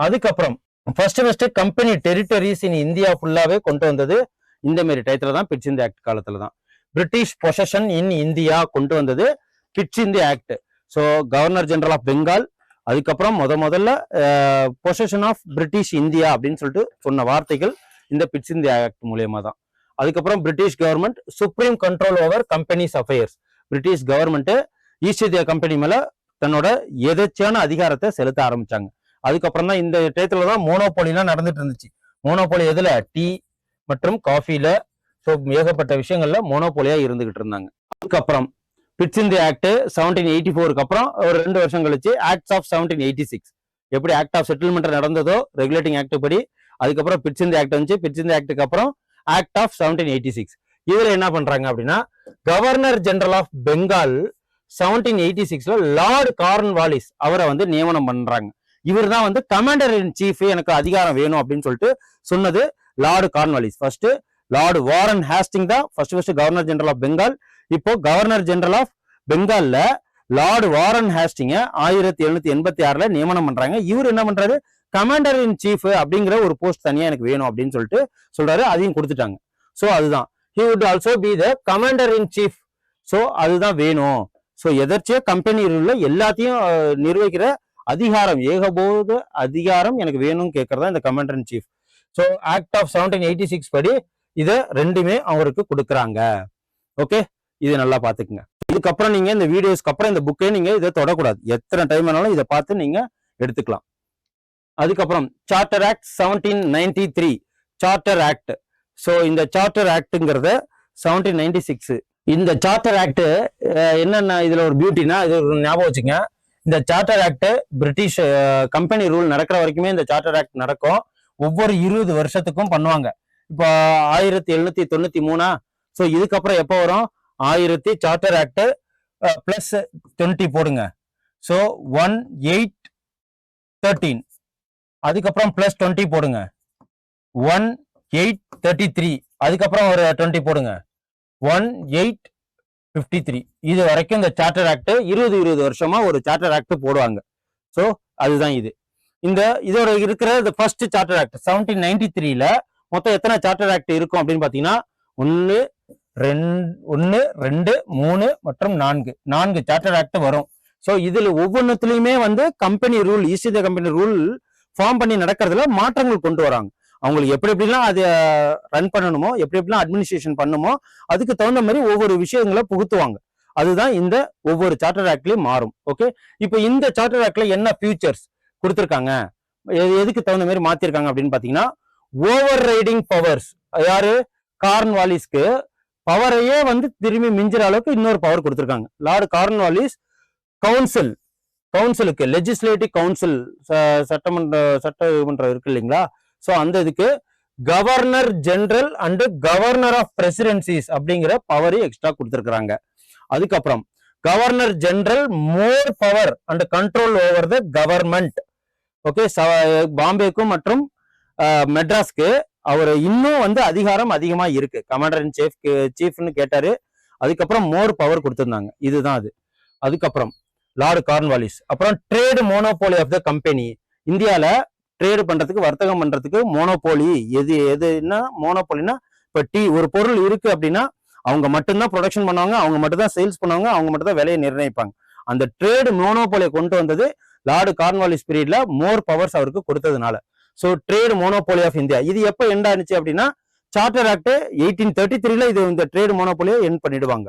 அதுக்கப்புறம் first company territories in India ஃபுல்லாவே கொண்டு வந்தது இந்த மாதிரி டயத்துல தான், பிட்ஸ் இந்தியா ஆக்ட் காலத்துல தான். பிரிட்டிஷ் பொசஷன் இன் இந்தியா கொண்டு வந்தது Pitt's India Act. So governor general of Bengal, அதுக்கப்புறம் முதல்ல பொசஷன் ஆஃப் பிரிட்டிஷ் இந்தியா அப்படின்னு சொல்லிட்டு சொன்ன வார்த்தைகள் இந்த பிட்ஸ் இந்தியா ஆக்ட் மூலியமா தான். அதுக்கப்புறம் British government supreme control over companies affairs. British government East India Company மேல தன்னோட எதேச்சான அதிகாரத்தை செலுத்த ஆரம்பிச்சாங்க. அதுக்கப்புறம் தான் இந்த டயத்துல தான் மோனோபோலிலாம் நடந்துட்டு இருந்துச்சு. மோனோபோலி எதுல, டீ மற்றும் காஃபில. ஸோ ஏகப்பட்ட விஷயங்கள்ல மோனோபோலியா இருந்துகிட்டு இருந்தாங்க. அதுக்கப்புறம் பிட்ஸ் இந்தியா ஆக்ட் 1784 அப்புறம் ஒரு 2 வருஷம் கழிச்சு ஆக்ட்ஸ் ஆஃப் 1786. எப்படி ஆக்ட் ஆஃப் செட்டில்மெண்ட் நடந்ததோ ரெகுலேட்டிங் ஆக்ட் படி, அதுக்கப்புறம் பிட்ஸ் இந்தியா ஆக்ட் வந்துச்சு. பிட்ஸ் இந்தியா ஆக்டுக்கு அப்புறம் ஆக்ட் ஆஃப் 1786. இதுல என்ன பண்றாங்க அப்படின்னா, கவர்னர் ஜெனரல் ஆஃப் பெங்கால் 1786ல லார்ட் கார்ன்வாலிஸ் அவரை வந்து நியமனம் பண்றாங்க. இவர் தான் வந்து கமாண்டர் இன் சீஃப், எனக்கு அதிகாரம் வேணும் அப்படின்னு சொல்லிட்டு சொன்னது lord Cornwallis. First lord Warren Hasting தான் first governor general of Bengal. இப்போ கவர்னர் ஜெனரல் ஆஃப் பெங்கால்ல லார்டு வாரன் ஹேஸ்டிங்க 1786ல நியமனம் பண்றாங்க. இவர் என்ன பண்றாரு, கமாண்டர் இன் சீஃப் அப்படிங்கிற ஒரு போஸ்ட் தனியா எனக்கு வேணும் அப்படின்னு சொல்லிட்டு சொல்றாரு. அதையும் கொடுத்துட்டாங்க. ஸோ அதுதான் he would also be the commander in chief. So அதுதான் வேணும். ஸோ எதர்ச்சியா கம்பெனி உள்ள எல்லாத்தையும் நிர்வகிக்கிற அதிகாரம், ஏகபோத அதிகாரம் எனக்கு வேணும்னு கேட்கறதா இந்த commander in chief. So act of 1786 படி இதை ரெண்டுமே அவருக்கு கொடுக்குறாங்க. ஓகே, இது நல்லா பாத்துக்குங்க. இதுக்கப்புறம் நீங்க இந்த வீடியோஸ்க்கு அப்புறம் இந்த புக்கே நீங்க இதை தொடக்கூடாது. எத்தனை டைம் வேணாலும் இதை பார்த்து நீங்க எடுத்துக்கலாம். அதுக்கப்புறம் charter act 1793 charter act. So இந்த சார்ட்டர் ஆக்ட்ங்கிறத 1796. இந்த சார்ட்டர் ஆக்ட் என்னென்ன இதுல ஒரு பியூட்டினா, இது ஒரு ஞாபகம் வச்சுங்க. இந்த charter act British company rule நடக்கிற வரைக்குமே இந்த சார்ட்டர் ஆக்ட் நடக்கும். ஒவ்வொரு 20 வருஷத்துக்கும் பண்ணுவாங்க. இப்போ 1793. ஸோ இதுக்கப்புறம் எப்போ வரும்? 1000 சார்ட்டர் ஆக்ட் பிளஸ் 20 போடுங்க. ஸோ 1813. அதுக்கப்புறம் பிளஸ் 20 போடுங்க. 1833. அதுக்கப்புறம் ஒரு 20 போடுங்க. 1853. இது வரைக்கும் இந்த சார்ட்டர் ஆக்ட் 20 வருஷமா ஒரு சார்ட்டர் ஆக்ட் போடுவாங்க. ஸோ அதுதான் இது. இதோட இருக்கிற ஃபர்ஸ்ட் சார்ட்டர் ஆக்ட் 1793ல மொத்தம் எத்தனை சார்ட்டர் ஆக்ட் இருக்கும் அப்படின்னு பாத்தீங்கன்னா 1, 2, 3 மற்றும் 4 சார்ட்டர் ஆக்ட் வரும். ஸோ இதுல ஒவ்வொன்றுத்துலயுமே வந்து company rule, East India Company rule form பண்ணி நடக்கிறதுல மாற்றங்கள் கொண்டு வராங்க. அவங்களுக்கு எப்படி எப்படிலாம் அதை ரன் பண்ணணுமோ, எப்படி எப்படிலாம் அட்மினிஸ்ட்ரேஷன் பண்ணுமோ, அதுக்கு தகுந்த மாதிரி ஒவ்வொரு விஷயங்களை புகுத்துவாங்க. அதுதான் இந்த ஒவ்வொரு சார்ட்டர் ஆக்ட்லயும் மாறும். ஓகே, இப்போ இந்த சார்ட்டர் ஆக்ட்ல என்ன ஃபியூச்சர்ஸ் கொடுத்துருக்காங்க, எதுக்கு தகுந்த மாதிரி மாத்திருக்காங்க அப்படின்னு பாத்தீங்கன்னா, ஓவர் ரைடிங் பவர்ஸ். யாரு? கார்ன்வாலிஸ்க்கு பவரையே வந்து திரும்பி மிஞ்சுற அளவுக்கு இன்னொரு பவர் கொடுத்துருக்காங்க. லார்டு கார்ன்வாலிஸ் கவுன்சிலுக்கு, லெஜிஸ்லேட்டிவ் கவுன்சில், சட்டமன்றம் இருக்கு இல்லைங்களா? ஸோ அந்த இதுக்கு governor general and governor of presidencies அப்படிங்கிற பவர் எக்ஸ்ட்ரா கொடுத்துருக்காங்க. அதுக்கப்புறம் governor general more power and control over the government. Okay, பாம்பேக்கும் மற்றும் மெட்ராஸ்க்கு அவர் இன்னும் வந்து அதிகாரம் அதிகமா இருக்கு. கமாண்டர் இன் சீஃப்னு கேட்டாரு. அதுக்கப்புறம் மோர் பவர் கொடுத்திருந்தாங்க. இதுதான் அது. அதுக்கப்புறம் லார்டு கார்ன்வாலிஸ். அப்புறம் trade monopoly of the company. இந்தியால ட்ரேடு பண்றதுக்கு, வர்த்தகம் பண்றதுக்கு மோனோபோலி எதுன்னா மோனோபோலினா, இப்ப ஒரு பொருள் இருக்கு அப்படின்னா அவங்க மட்டும்தான் ப்ரொடக்ஷன் பண்ணுவாங்க, அவங்க மட்டும் தான் சேல்ஸ் பண்ணுவாங்க, அவங்க மட்டும் தான் விலையை நிர்ணயிப்பாங்க. அந்த ட்ரேடு மோனோபோலியை கொண்டு வந்தது லார்டு கார்ன்வாலிஸ் பீரியட்ல மோர் பவர்ஸ் அவருக்கு கொடுத்ததுனால. So trade monopoly of India இது எப்போ எண்ட் ஆனிச்சு அப்படின்னா, சார்ட்டர் ஆக்ட் 1833ல இது இந்த ட்ரேடு மோனோபோலியை எண்ட் பண்ணிடுவாங்க.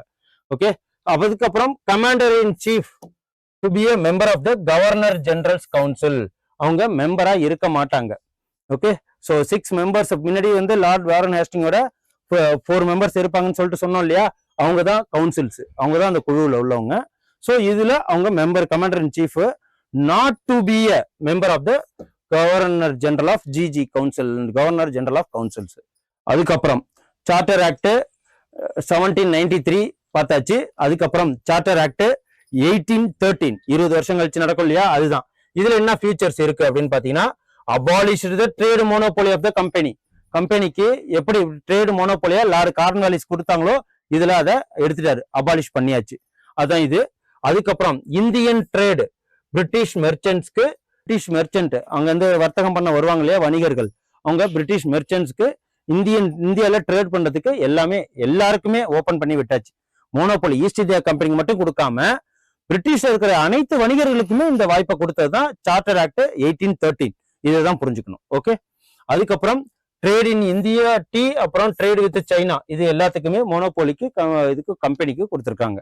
ஓகே, அதுக்கப்புறம் commander in chief to be a member of the governor general's council. அவங்க மெம்பரா இருக்க மாட்டாங்க. Okay, so 6 members. முன்னாடி வந்து லார்ட் வாரன் ஹேஸ்டிங்கோட 4 மெம்பர்ஸ் இருப்பாங்கன்னு சொல்லிட்டு சொன்னோம் இல்லையா? அவங்க தான் கவுன்சில்ஸ், அவங்க தான் அந்த குழுவில் உள்ளவங்க. ஸோ இதுல அவங்க member, commander in chief not to be a member of the governor general of GG council, governor general of councils. அதுக்கப்புறம் சார்ட்டர் ஆக்ட் 1793 பார்த்தாச்சு. அதுக்கப்புறம் சார்ட்டர் ஆக்ட் 1813 20 வருஷம் கழிச்சு நடக்கும் இல்லையா? அதுதான். இதுல என்ன ஃபியூச்சர்ஸ் இருக்கு அப்படின்னு பாத்தீங்கன்னா, abolish the trade monopoly of the company. கம்பெனிக்கு எப்படி ட்ரேடு மோனோபோலியா லார்டு கார்ன்வாலிஸ் கொடுத்தாங்களோ இதுல அதை எடுத்துட்டாரு, அபாலிஷ் பண்ணியாச்சு. அதான் இது. அதுக்கப்புறம் இந்தியன் ட்ரேடு, பிரிட்டிஷ் மெர்ச்சன்ட்ஸ்க்கு, பிரிட்டிஷ் மெர்ச்சன்ட் அங்க வந்து வர்த்தகம் பண்ண வருவாங்க இல்லையா வணிகர்கள், அவங்க பிரிட்டிஷ் மெர்ச்சன்ட்ஸ்க்கு இந்தியால ட்ரேட் பண்றதுக்கு எல்லாருக்குமே ஓபன் பண்ணி விட்டாச்சு. மோனோபோலி ஈஸ்ட் இந்தியா கம்பெனிக்கு மட்டும் கொடுக்காம பிரிட்டிஷ்ல இருக்கிற அனைத்து வணிகர்களுக்குமே இந்த வாய்ப்பை கொடுத்ததுதான் சார்ட்டர் ஆக்ட் 1813. இதுதான் புரிஞ்சுக்கணும். ஓகே, அதுக்கப்புறம் ட்ரேட் இன் இந்தியா டீ, அப்புறம் ட்ரேட் வித் சைனா, இது எல்லாத்துக்குமே மோனோபோலிக்கு இதுக்கு கம்பெனிக்கு கொடுத்துருக்காங்க.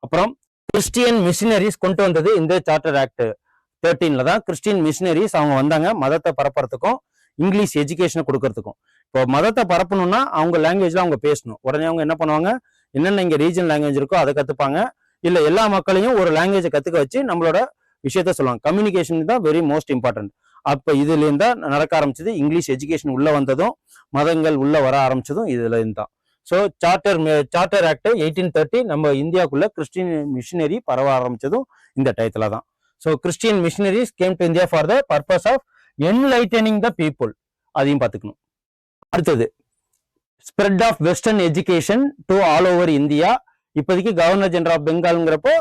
அப்புறம் கிறிஸ்டியன் மிஷினரிஸ் கொண்டு வந்தது இந்த சார்ட்டர் ஆக்ட் 13ல தான். கிறிஸ்டியன் மிஷினரிஸ் அவங்க வந்தாங்க மதத்தை பரப்புறதுக்கும் இங்கிலீஷ் எஜுகேஷனை கொடுக்கறதுக்கும். இப்போ மதத்தை பரப்பணும்னா அவங்க லாங்குவேஜ்ல அவங்க பேசணும். உடனே அவங்க என்ன பண்ணுவாங்க, என்னென்ன இங்க ரீஜன் லாங்குவேஜ் இருக்கோ அதை கத்துப்பாங்க. இல்ல எல்லா மக்களையும் ஒரு லாங்குவேஜை கத்துக்க வச்சு நம்மளோட விஷயத்த சொல்லுவாங்க. கம்யூனிகேஷன் தான் வெரி மோஸ்ட் இம்பார்ட்டன்ட். அப்ப இதுல இருந்தா நடக்க ஆரம்பிச்சது. இங்கிலீஷ் எஜுகேஷன் உள்ள வந்ததும், மதங்கள் உள்ள வர ஆரம்பிச்சதும் இதுல இருந்தா. ஸோ சார்ட்டர் ஆக்ட் 1830 நம்ம இந்தியாவுக்குள்ள கிறிஸ்டியன் மிஷினரி பரவ ஆரம்பிச்சதும் இந்த டயத்துல தான். So Christian missionaries came to India for the purpose of enlightening the people. அதையும் பார்த்துக்கணும். அடுத்தது spread of western education to all over India. இப்போதைக்கு கவர்னர் ஜெனரல் ஆஃப் பெங்கால்ங்கிறப்போ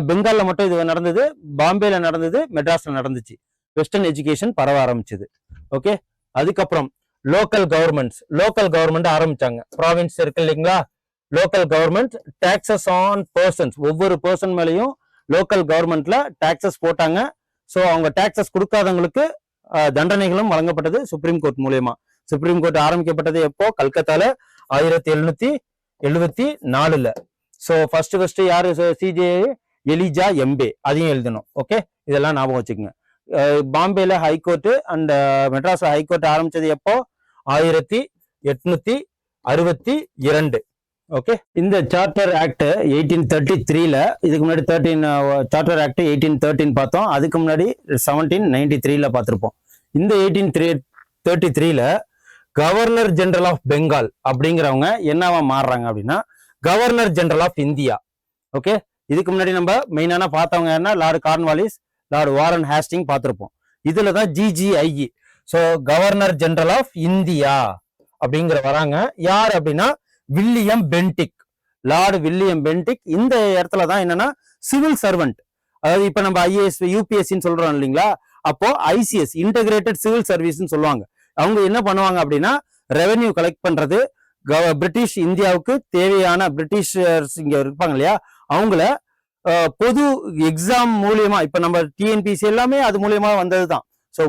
பெங்கால்ல மட்டும் இது நடந்தது, பாம்பேல நடந்தது, மெட்ராஸ்ல நடந்துச்சு. வெஸ்டர்ன் எஜுகேஷன் பரவ ஆரம்பிச்சது. ஓகே, அதுக்கப்புறம் லோக்கல் கவர்மெண்ட் ஆரம்பிச்சாங்க. ப்ராவின்ஸ் இருக்கு இல்லைங்களா? Local government taxes on persons, ஒவ்வொரு பர்சன் மேலையும் லோக்கல் கவர்மெண்ட்ல டாக்ஸஸ் போட்டாங்க. ஸோ அவங்க டாக்ஸஸ் கொடுக்காதவங்களுக்கு தண்டனைகளும் வழங்கப்பட்டது சுப்ரீம் கோர்ட் மூலியமா. சுப்ரீம் கோர்ட் ஆரம்பிக்கப்பட்டது எப்போ? கல்கத்தால 1774ல. ஸோ ஃபர்ஸ்ட் யாரு? CJ Elijah Impey. அதையும் எழுதணும். ஓகே, இதெல்லாம் ஞாபகம் வச்சுக்கோங்க. பாம்பேல ஹைகோர்ட் அண்ட் மெட்ராஸ்ல ஹைகோர்ட் ஆரம்பிச்சது எப்போ 1862. ஓகே, இந்த சார்ட்டர் ஆக்ட் 1833ல, இதுக்கு முன்னாடி 13 சார்ட்டர் ஆக்ட் 1813 பார்த்தோம். அதுக்கு முன்னாடி 1793ல பார்த்திருப்போம். இந்த 1833ல கவர்னர் ஜெனரல் ஆஃப் பெங்கால் அப்படிங்கிறவங்க என்னவா மாறுறாங்க அப்படின்னா governor general of India. Okay, இதுக்கு முன்னாடி நம்ம மெயினான பார்த்தவங்க என்ன, Lord Cornwallis, Lord Warren Hasting பார்த்திருப்போம். இதுலதான் GGIE, so governor general of India அப்படிங்கிற வராங்க. யார் அப்படின்னா William Bentinck, Lord William Bentinck. இந்த இடத்துல தான் என்னன்னா சிவில் சர்வெண்ட், அதாவது இப்ப நம்ம IAS UPSCன்னு சொல்றோம் இல்லைங்களா, அப்போ ICS இன்டகிரேட்டட் சிவில் சர்வீஸ்ன்னு சொல்லுவாங்க. அவங்க என்ன பண்ணுவாங்க அப்படின்னா ரெவென்யூ கலெக்ட் பண்றது, பிரிட்டிஷ் இந்தியாவுக்கு தேவையான பிரிட்டிஷர்ஸ் இங்க இருப்பாங்க இல்லையா, அவங்கள பொது எக்ஸாம் மூலியமா, இப்ப நம்ம TNPSC எல்லாமே அது மூலியமா வந்ததுதான். ஸோ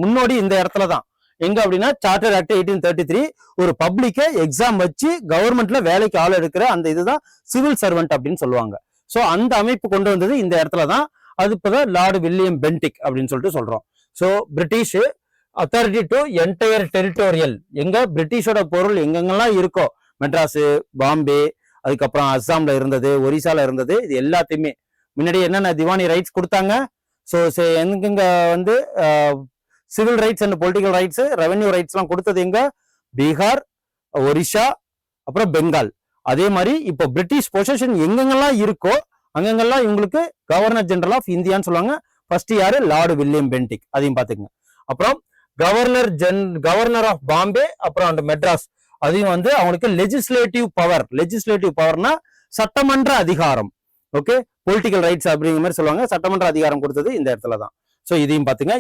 முன்னோடி இந்த இடத்துல தான் எங்க அப்படின்னா சார்ட்டர் ஆக்ட் 1833 ஒரு பப்ளிக்க எக்ஸாம் வச்சு கவர்மெண்ட்ல வேலைக்கு ஆள் எடுக்கிற அந்த இதுதான் சிவில் சர்வெண்ட் அப்படின்னு சொல்லுவாங்க. ஸோ அந்த அமைப்பு கொண்டு வந்தது இந்த இடத்துல தான். அது இப்பதான் லார்டு வில்லியம் பென்டிக் அப்படின்னு சொல்லிட்டு சொல்றோம். So British authority to entire territorial, எங்க பிரிட்டிஷோட பொருள் எங்கெங்கெல்லாம் இருக்கோ, மெட்ராஸ், பாம்பே, அதுக்கப்புறம் அஸ்ஸாம்ல இருந்தது, ஒரிசால இருந்தது, இது எல்லாத்தையுமே முன்னாடி என்னென்ன திவானி ரைட்ஸ் கொடுத்தாங்க. ஸோ எங்கெங்க வந்து civil rights and political rights, revenue rights எல்லாம் கொடுத்தது எங்க, பீகார், ஒரிஷா, அப்புறம் பெங்கால். அதே மாதிரி இப்போ பிரிட்டிஷ் பொசிஷன் எங்கெங்கெல்லாம் இருக்கோ அங்கெங்கெல்லாம் இவங்களுக்கு கவர்னர் ஜெனரல் ஆஃப் இந்தியான்னு சொல்லுவாங்க. ஃபர்ஸ்ட் யாரு, லார்டு வில்லியம் பென்டிக், அதையும் பாத்துக்கங்க. அப்புறம் கவர்னர் ஆஃப் பாம்பே, அப்புறம் அந்த மெட்ராஸ், அதையும் வந்து அவங்களுக்கு லெஜிஸ்லேட்டிவ் பவர்னா சட்டமன்ற அதிகாரம். ஓகே, பொலிட்டிக்கல் ரைட்ஸ் அப்படிங்கிற மாதிரி சொல்லுவாங்க. சட்டமன்ற அதிகாரம் கொடுத்தது இந்த இடத்துல தான். ஸோ இதையும் பாத்துங்க,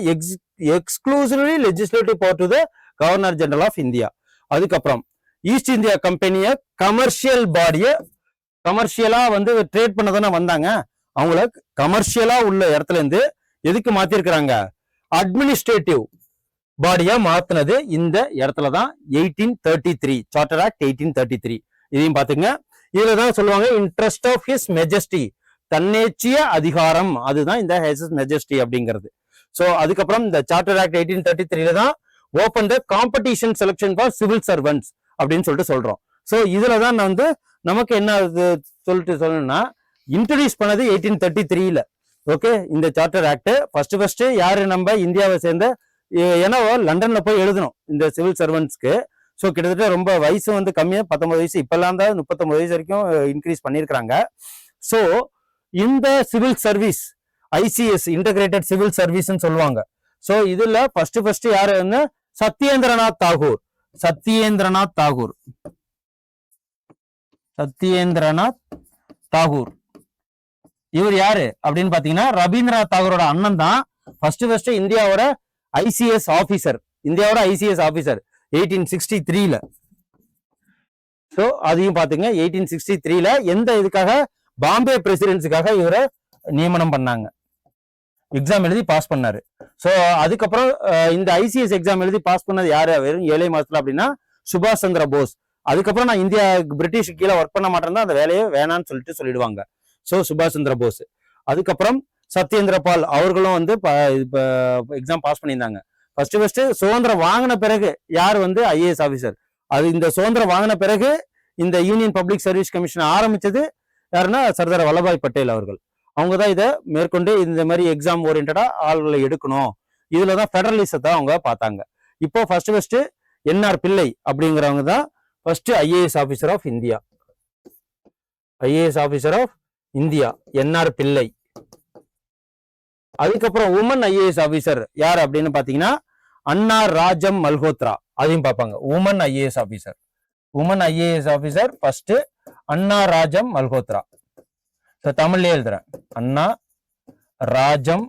exclusively legislative power to the governor general of India. அதுக்கப்புறம் ஈஸ்ட் இந்தியா கம்பெனிய கமர்ஷியல் பாடிய, கமர்ஷியலா வந்து ட்ரேட் பண்ண தானே வந்தாங்க, அவங்கள கமர்ஷியலா உள்ள இடத்துல இருந்து எதுக்கு மாத்திருக்கிறாங்க, அட்மினிஸ்ட்ரேட்டிவ் பாடியா மாத்தினது இந்த இடத்துல தான் 1833, சார்ட்டர் ஆக்ட் 1833. இதையும் பாத்துங்க. இதுலதான் சொல்லுவாங்க இன்ட்ரெஸ்ட் ஆஃப் ஹிஸ் மெஜஸ்டி, தன்னேச்சிய அதிகாரம், அதுதான் இந்த ஹிஸ் மெஜஸ்டி அப்படிங்கிறது. சோ அதுக்கப்புறம் இந்த சார்ட்டர் ஆக்ட் 1833ல தான் open the competition selection for civil servants அப்படின்னு சொல்லிட்டு சொல்றோம். சோ இதுலதான் நான் வந்து நமக்கு என்ன சொல்லிட்டு சொல்லணும்னா இன்ட்ரடியூஸ் பண்ணது 1833ல. ஓகே, இந்த சார்ட்டர் ஆக்ட் ஃபர்ஸ்ட் யாரு, நம்ம இந்தியாவை சேர்ந்த, ஏன்னா லண்டன்ல போய் எழுதணும் இந்த சிவில் சர்வெண்ட்ஸ்க்கு. ஸோ கிட்டத்தட்ட ரொம்ப வயசு வந்து கம்மியா, 19 வயசு, இப்பெல்லாம் தான் 39 வயசு வரைக்கும் இன்க்ரீஸ் பண்ணியிருக்கிறாங்க. ஸோ இந்த civil service ICS integrated civil சர்வீஸ்ன்னு சொல்லுவாங்க. ஸோ இதுல ஃபர்ஸ்ட் யாரு வந்து சத்யேந்திரநாத் தாகூர். இவர் யாரு அப்படின்னு பாத்தீங்கன்னா ரவீந்திரநாத் தாகூரோட அண்ணன் தான் ஃபர்ஸ்ட் இந்தியாவோட ICS ஆபீசர், 1863ல. சோ அதையும் பாத்துங்க, 1863ல எந்த இதுக்காக, பாம்பே பிரசிடென்சிக்காக இவரை நியமனம் பண்ணாங்க. எக்ஸாம் எழுதி பாஸ் பண்ணாரு. சோ அதுக்கப்புறம் இந்த ICS எக்ஸாம் எழுதி பாஸ் பண்ணது யாரு, வெறும் 7 மாசத்துல அப்படின்னா சுபாஷ் சந்திர போஸ். அதுக்கப்புறம் நான் இந்தியா பிரிட்டிஷ் கீழே ஒர்க் பண்ண மாட்டேன்னா அந்த வேலையை வேணான்னு சொல்லிடுவாங்க. சோ சுபாஷ் சந்திர போஸ். அதுக்கப்புறம் சத்யேந்திர பால் அவர்களும் வந்து எக்ஸாம் பாஸ் பண்ணியிருந்தாங்க. ஃபர்ஸ்ட் சுதந்திரம் வாங்கின பிறகு யார் வந்து IAS ஆபீசர், அது இந்த சுதந்திரம் வாங்கின பிறகு இந்த யூனியன் பப்ளிக் சர்வீஸ் கமிஷன் ஆரம்பிச்சது யாருன்னா சர்தார் வல்லபாய் பட்டேல் அவர்கள். அவங்க தான் இதை மேற்கொண்டு இந்த மாதிரி எக்ஸாம் ஓரியன்டா ஆள்களை எடுக்கணும். இதுலதான் ஃபெடரலிசத்தை அவங்க பார்த்தாங்க. இப்போ ஃபர்ஸ்ட் NR பிள்ளை அப்படிங்கிறவங்க தான் first IAS officer of India, NR Pillai. அதுக்கப்புறம் உமன் IAS ஆபீசர் யார் அப்படின்னு பாத்தீங்கன்னா அண்ணா ராஜம் மல்ஹோத்ரா, அதையும் பார்ப்பாங்க. உமன் IAS ஆபீசர் ஃபர்ஸ்ட் அண்ணா ராஜம் மல்ஹோத்ரா. தமிழ்லயே எழுதுறேன், அண்ணா ராஜம்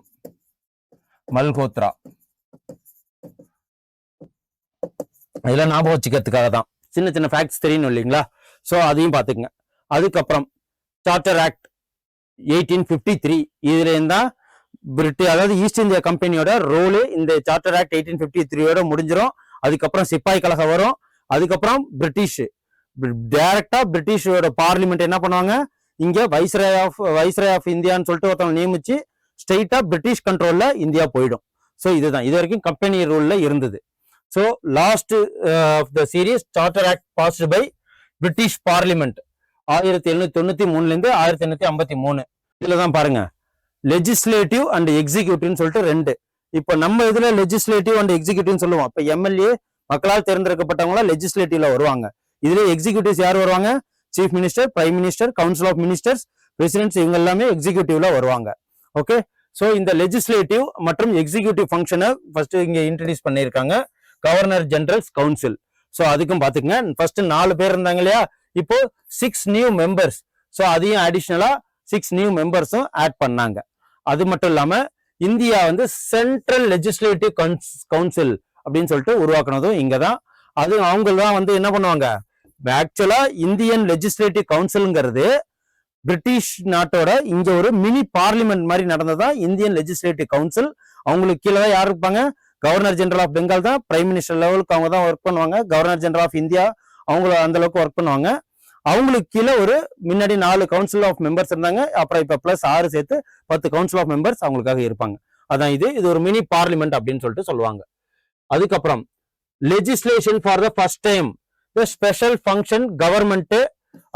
மல்ஹோத்ரா. இதெல்லாம் ஞாபகம் வச்சுக்கிறதுக்காக தான், சின்ன ஃபேக்ட்ஸ் தெரியணும் இல்லைங்களா. சோ அதையும் பாத்துக்கங்க. அதுக்கப்புறம் சார்ட்டர் ஆக்ட் 1853, இதுல இருந்தா அதாவது ஈஸ்ட் இந்தியா கம்பெனியோட ரோலு இந்த சார்ட்டர் ஆக்ட் 1853 முடிஞ்சிடும். அதுக்கப்புறம் சிப்பாய் கழகம் வரும். அதுக்கப்புறம் டைரக்டா பிரிட்டிஷோட பார்லிமெண்ட் என்ன பண்ணுவாங்க, இங்க வைஸ்ராய் ஆஃப் இந்தியான்னு சொல்லிட்டு ஒருத்தவங்க நியமிச்சு ஸ்ட்ரெயிட்டா பிரிட்டிஷ் கண்ட்ரோல்ல இந்தியா போயிடும். ஸோ இதுதான் இது வரைக்கும் கம்பெனி ரூல்ல இருந்தது. So last of the series charter act passed by British parliament 1793 1853. இதுல தான் பாருங்க லெஜிஸ்லேட்டிவ் அண்ட் எக்ஸிக்யூட்டிவ்னு சொல்லிட்டு ரெண்டு. இப்போ நம்ம இதுல லெஜிஸ்லேட்டிவ் அண்ட் எக்ஸிக்யூட்டிவ்னு சொல்லுவோம். இப்போ எம்எல்ஏ மக்களால் தேர்ந்தெடுக்கப்பட்டவங்களா லெஜிஸ்லேட்டிவ்ல வருவாங்க. இதுல எக்ஸிக்யூட்டிவ்ஸ் யார் வருவாங்க? Chief minister, prime minister, council of ministers, presidents, இவங்க எல்லாமே எக்ஸிக்யூட்டிவ்ல வருவாங்க. ஓகே, ஸோ இந்த லெஜிஸ்லேட்டிவ் மற்றும் எக்ஸிக்யூட்டிவ் ஃபங்க்ஷனை ஃபர்ஸ்ட் இங்க இன்ட்ரடியூஸ் பண்ணியிருக்காங்க கவர்னர் ஜெனரல்ஸ் கவுன்சில். ஸோ அதுக்கும் பாத்துக்கங்க, ஃபர்ஸ்ட் 4 பேர் இருந்தாங்க இல்லையா, இப்போ 6 நியூ மெம்பர்ஸ். ஸோ அதையும் அடிஷ்னலா 6 நியூ மெம்பர்ஸும் ஆட் பண்ணாங்க. அது மட்டும் இல்லாம இந்தியா வந்து சென்ட்ரல் லெஜிஸ்லேட்டிவ் கவுன்சில் அப்படின்னு சொல்லிட்டு உருவாக்குனதும் இங்கதான். அது அவங்க தான் வந்து என்ன பண்ணுவாங்க, ஆக்சுவலா இந்தியன் லெஜிஸ்லேட்டிவ் கவுன்சில்ங்கிறது பிரிட்டிஷ் நாட்டோட இங்க ஒரு மினி பார்லிமெண்ட் மாதிரி நடந்ததா இந்தியன் லெஜிஸ்லேட்டிவ் கவுன்சில். அவங்களுக்கு கீழே தான் யார் இருப்பாங்க? கவர்னர் ஜெனரல் ஆஃப் பெங்கால் தான் பிரைம் மினிஸ்டர் லெவலுக்கு அவங்க தான் ஒர்க் பண்ணுவாங்க. கவர்னர் ஜெனரல் ஆஃப் இந்தியா அவங்கள அந்த அளவுக்கு ஒர்க் பண்ணுவாங்க. அவங்களுக்கு கீழே ஒரு முன்னாடி 4 கவுன்சில் ஆஃப் மெம்பர்ஸ் இருந்தாங்க. அப்புறம் இப்ப பிளஸ் 6 சேர்த்து 10 கவுன்சில் ஆஃப் மெம்பர்ஸ் அவங்களுக்காக இருப்பாங்க. அதான் இது ஒரு மினி பார்லிமெண்ட் அப்படின்னு சொல்லிட்டு சொல்லுவாங்க. அதுக்கப்புறம் legislation for the first time, special function government,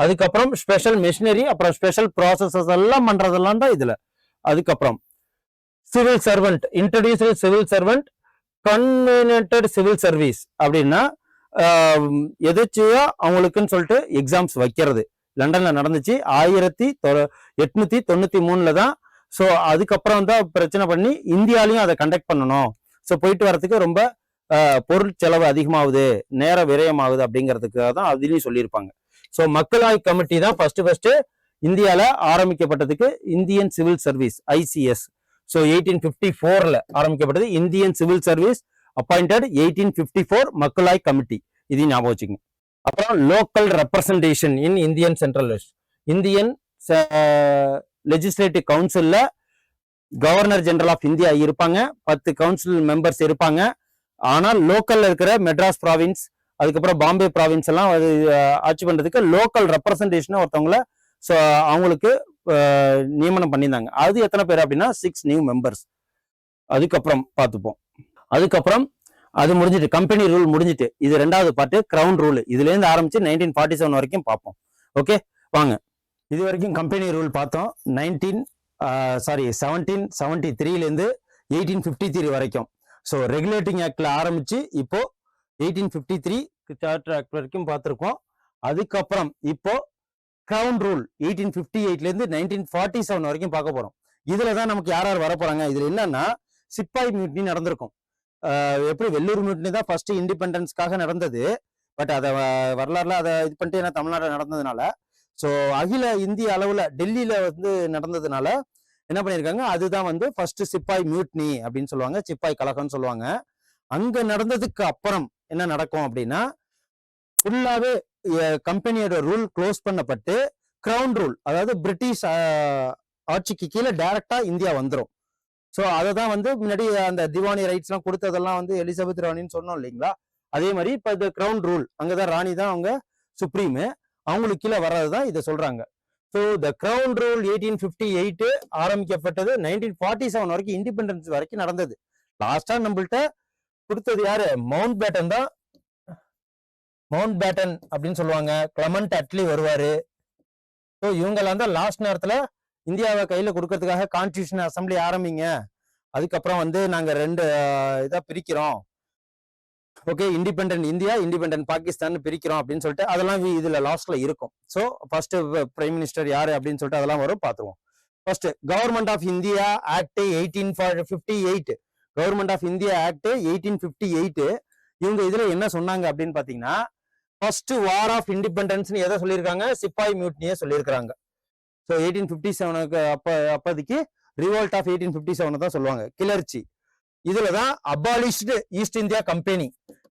அதுக்கப்புறம் ஸ்பெஷல் மிஷினரி, அப்புறம் ஸ்பெஷல் ப்ராசஸஸ் எல்லாம் பண்றதெல்லாம் தான் இதுல. அதுக்கப்புறம் civil servant, introduced civil servant, convenient civil service அப்படின்னா எதிர்ச்சியா அவங்களுக்குன்னு சொல்லிட்டு எக்ஸாம்ஸ் வைக்கிறது லண்டன்ல நடந்துச்சு 1893 தான். ஸோ அதுக்கப்புறம் தான் பிரச்சனை பண்ணி இந்தியாலையும் அதை கண்டக்ட் பண்ணணும். ஸோ போயிட்டு வரதுக்கு ரொம்ப பொருள் செலவு அதிகமாகுது, நேர விரயமாகுது அப்படிங்கிறதுக்காக தான் அதுலயும் சொல்லியிருப்பாங்க. ஸோ மக்களாய் கமிட்டி தான் ஃபர்ஸ்ட் இந்தியால ஆரம்பிக்கப்பட்டதுக்கு Indian civil service ICS. So 1854 ஆரம்பிக்கப்பட்டது இந்தியன் சிவில் சர்வீஸ் அப்பாயிண்டட் 1854 மக்களாய் கமிட்டி. இதையும் ஞாபகம் வச்சுக்கோங்க. அப்புறம் local representation in Indian central Indian legislative கவுன்சில்ல கவர்னர் ஜெனரல் ஆஃப் இந்தியா இருப்பாங்க, 10 கவுன்சில் மெம்பர்ஸ் இருப்பாங்க. ஆனால் லோக்கல்ல இருக்கிற மெட்ராஸ் ப்ராவின்ஸ், அதுக்கப்புறம் பாம்பே ப்ராவின்ஸ் எல்லாம் ஆட்சி பண்றதுக்கு லோக்கல் ரெப்ரசன்டேஷன் ஒருத்தவங்கள அவங்களுக்கு நியமனம் பண்ணியிருந்தாங்க. அது எத்தனை பேர் அப்படின்னா 6 நியூ மெம்பர்ஸ். அதுக்கப்புறம் பார்த்துப்போம். அதுக்கப்புறம் அது முடிஞ்சிட்டு கம்பெனி ரூல் முடிஞ்சிட்டு இது 2வது பார்ட்டு கிரவுன் ரூல். இதுல இருந்து ஆரம்பிச்சு 1947 வரைக்கும் பார்ப்போம். ஓகே வாங்க. இது வரைக்கும் கம்பெனி ரூல் பார்த்தோம். 1773 இருந்து 1853 வரைக்கும். ஸோ ரெகுலேட்டிங் ஆக்ட்ல ஆரம்பிச்சு இப்போ 1853 சார்ட்டர் ஆக்ட் வரைக்கும் பார்த்திருக்கோம். அதுக்கப்புறம் இப்போ கிரவுன் ரூல் 1858 இருந்து 1947 வரைக்கும் பார்க்க போறோம். இதுலதான் நமக்கு யார் யார் வர போறாங்க. இதுல என்னன்னா சிப்பாய் மியூட்னி நடந்திருக்கும். எப்படி வெள்ளூர் மியூட்னி தான் ஃபர்ஸ்ட் இண்டிபெண்டன்ஸ்க்காக நடந்தது. பட் அதை வரலாறுல அதை இது பண்ணிட்டு ஏன்னா தமிழ்நாட்டில் நடந்ததுனால, ஸோ அகில இந்திய அளவுல டெல்லியில வந்து நடந்ததுனால என்ன பண்ணியிருக்காங்க, அதுதான் வந்து ஃபர்ஸ்ட் சிப்பாய் மியூட்னி அப்படின்னு சொல்லுவாங்க, சிப்பாய் கழகம்னு சொல்லுவாங்க. அங்க நடந்ததுக்கு அப்புறம் என்ன நடக்கும் அப்படின்னா ஃபுல்லாவே கம்பெனியோட ரூல் க்ளோஸ் பண்ணப்பட்டு கிரவுன் ரூல், அதாவது பிரிட்டிஷ் ஆட்சிக்கு கீழே டைரக்டா இந்தியா வந்துடும். ஸோ அதை தான் வந்து முன்னாடி அந்த திவானி ரைட்ஸ் எல்லாம் கொடுத்ததெல்லாம் வந்து எலிசபெத் ராணின்னு சொன்னோம் இல்லைங்களா, அதே மாதிரி இப்ப இந்த கிரவுன் ரூல் அங்கதான் ராணி தான் அவங்க சுப்ரீமு, அவங்களுக்கு கீழே வர்றதுதான் இதை சொல்றாங்க. ஸோ த கிரவுன் ரூல் 1858 ஆரம்பிக்கப்பட்டது 1947 வரைக்கும் இண்டிபெண்டன்ஸ் வரைக்கும் நடந்தது. லாஸ்டா நம்மள்ட்ட கொடுத்தது யாரு? மவுண்ட் பேட்டன் தான். மவுண்ட் பேட்டன் அப்படின்னு சொல்லுவாங்க. கிளமெண்ட் அட்லி வருவாரு. ஸோ இவங்கெல்லாம் தான் லாஸ்ட் நேரத்துல இந்தியாவை கையில கொடுக்கறதுக்காக கான்ஸ்டியூஷன் அசம்பிளி ஆரம்பிங்க, அதுக்கப்புறம் வந்து நாங்க 2 இதா பிரிக்கிறோம், okay independent India independent Pakistan பிரிக்கிறோம் அப்படின்னு சொல்லிட்டு அதெல்லாம் இதுல லாஸ்ட்ல இருக்கும். ஸோ ஃபர்ஸ்ட் பிரைம் மினிஸ்டர் யாரு அப்படின்னு சொல்லிட்டு அதெல்லாம் வரும் பார்த்துருவோம். First government of India act 1858, government of India act 1858. இவங்க இதுல என்ன சொன்னாங்க அப்படின்னு பாத்தீங்கன்னா, ஃபர்ஸ்ட் வார் ஆஃப் இண்டிபெண்டன்ஸ் எதை சொல்லியிருக்காங்க? சிப்பாய் மியூட்னியை சொல்லியிருக்காங்க. ஸோ 1857 அப்போதைக்கு ரிவோல்ட் ஆஃப் 1857 தான் சொல்லுவாங்க, கிளர்ச்சி. இதுலதான் abolished East India Company,